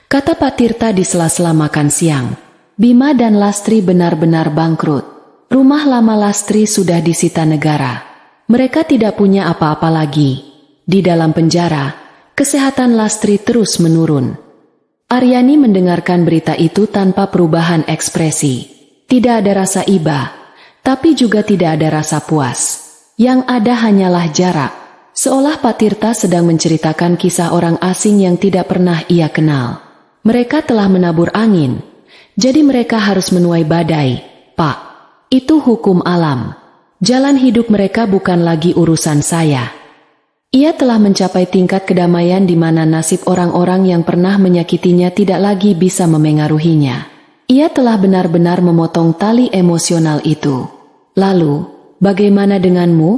kata Pak Tirta di sela-sela makan siang. Bima dan Lastri benar-benar bangkrut. Rumah lama Lastri sudah disita negara. Mereka tidak punya apa-apa lagi. Di dalam penjara, kesehatan Lastri terus menurun. Aryani mendengarkan berita itu tanpa perubahan ekspresi. Tidak ada rasa iba, tapi juga tidak ada rasa puas. Yang ada hanyalah jarak. Seolah Pak Tirta sedang menceritakan kisah orang asing yang tidak pernah ia kenal. Mereka telah menabur angin. Jadi mereka harus menuai badai, Pak. Itu hukum alam. Jalan hidup mereka bukan lagi urusan saya. Ia telah mencapai tingkat kedamaian di mana nasib orang-orang yang pernah menyakitinya tidak lagi bisa memengaruhinya. Ia telah benar-benar memotong tali emosional itu. Lalu, bagaimana denganmu?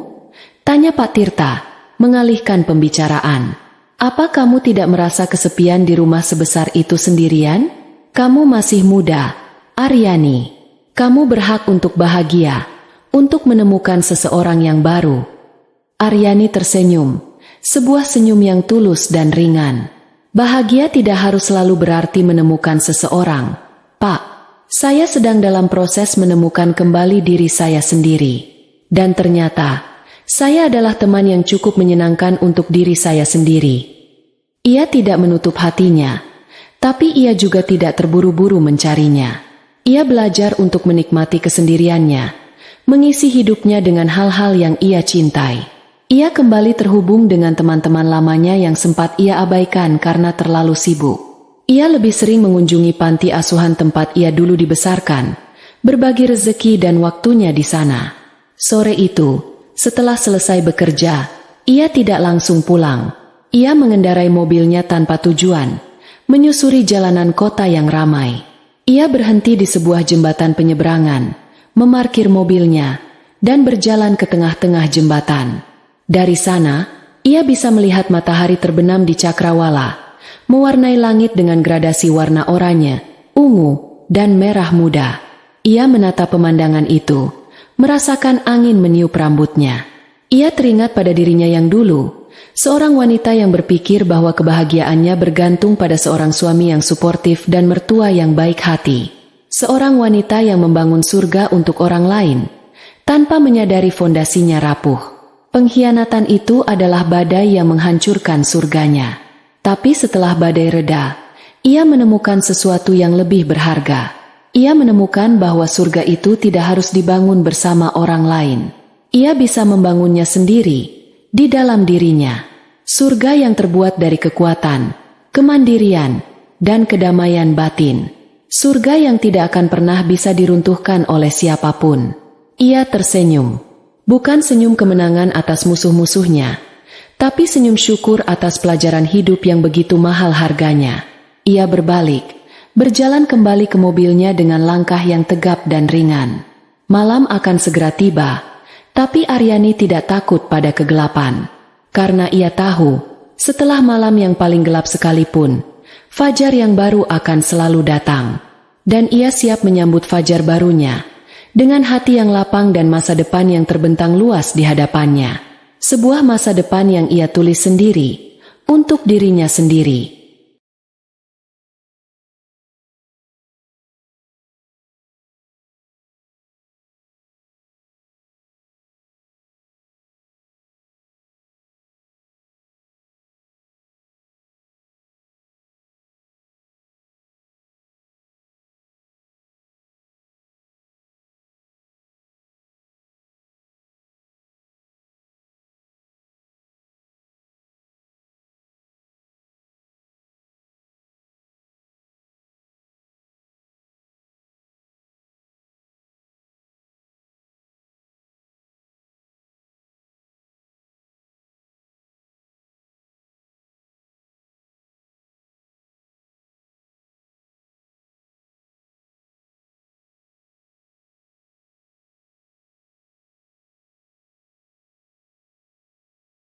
Tanya Pak Tirta, mengalihkan pembicaraan. Apa kamu tidak merasa kesepian di rumah sebesar itu sendirian? Kamu masih muda, Aryani. Kamu berhak untuk bahagia, untuk menemukan seseorang yang baru. Aryani tersenyum, sebuah senyum yang tulus dan ringan. Bahagia tidak harus selalu berarti menemukan seseorang. Pak, saya sedang dalam proses menemukan kembali diri saya sendiri. Dan ternyata, saya adalah teman yang cukup menyenangkan untuk diri saya sendiri. Ia tidak menutup hatinya, tapi ia juga tidak terburu-buru mencarinya. Ia belajar untuk menikmati kesendiriannya, mengisi hidupnya dengan hal-hal yang ia cintai. Ia kembali terhubung dengan teman-teman lamanya yang sempat ia abaikan karena terlalu sibuk. Ia lebih sering mengunjungi panti asuhan tempat ia dulu dibesarkan, berbagi rezeki dan waktunya di sana. Sore itu, setelah selesai bekerja, ia tidak langsung pulang. Ia mengendarai mobilnya tanpa tujuan, menyusuri jalanan kota yang ramai. Ia berhenti di sebuah jembatan penyeberangan, memarkir mobilnya, dan berjalan ke tengah-tengah jembatan. Dari sana, ia bisa melihat matahari terbenam di cakrawala, mewarnai langit dengan gradasi warna oranye, ungu, dan merah muda. Ia menatap pemandangan itu, merasakan angin meniup rambutnya. Ia teringat pada dirinya yang dulu, seorang wanita yang berpikir bahwa kebahagiaannya bergantung pada seorang suami yang suportif dan mertua yang baik hati. Seorang wanita yang membangun surga untuk orang lain, tanpa menyadari fondasinya rapuh. Pengkhianatan itu adalah badai yang menghancurkan surganya. Tapi setelah badai reda, ia menemukan sesuatu yang lebih berharga. Ia menemukan bahwa surga itu tidak harus dibangun bersama orang lain. Ia bisa membangunnya sendiri, di dalam dirinya. Surga yang terbuat dari kekuatan, kemandirian, dan kedamaian batin. Surga yang tidak akan pernah bisa diruntuhkan oleh siapapun. Ia tersenyum. Bukan senyum kemenangan atas musuh-musuhnya, tapi senyum syukur atas pelajaran hidup yang begitu mahal harganya. Ia berbalik, berjalan kembali ke mobilnya dengan langkah yang tegap dan ringan. Malam akan segera tiba, tapi Aryani tidak takut pada kegelapan. Karena ia tahu, setelah malam yang paling gelap sekalipun, fajar yang baru akan selalu datang. Dan ia siap menyambut fajar barunya, dengan hati yang lapang dan masa depan yang terbentang luas di hadapannya. Sebuah masa depan yang ia tulis sendiri, untuk dirinya sendiri.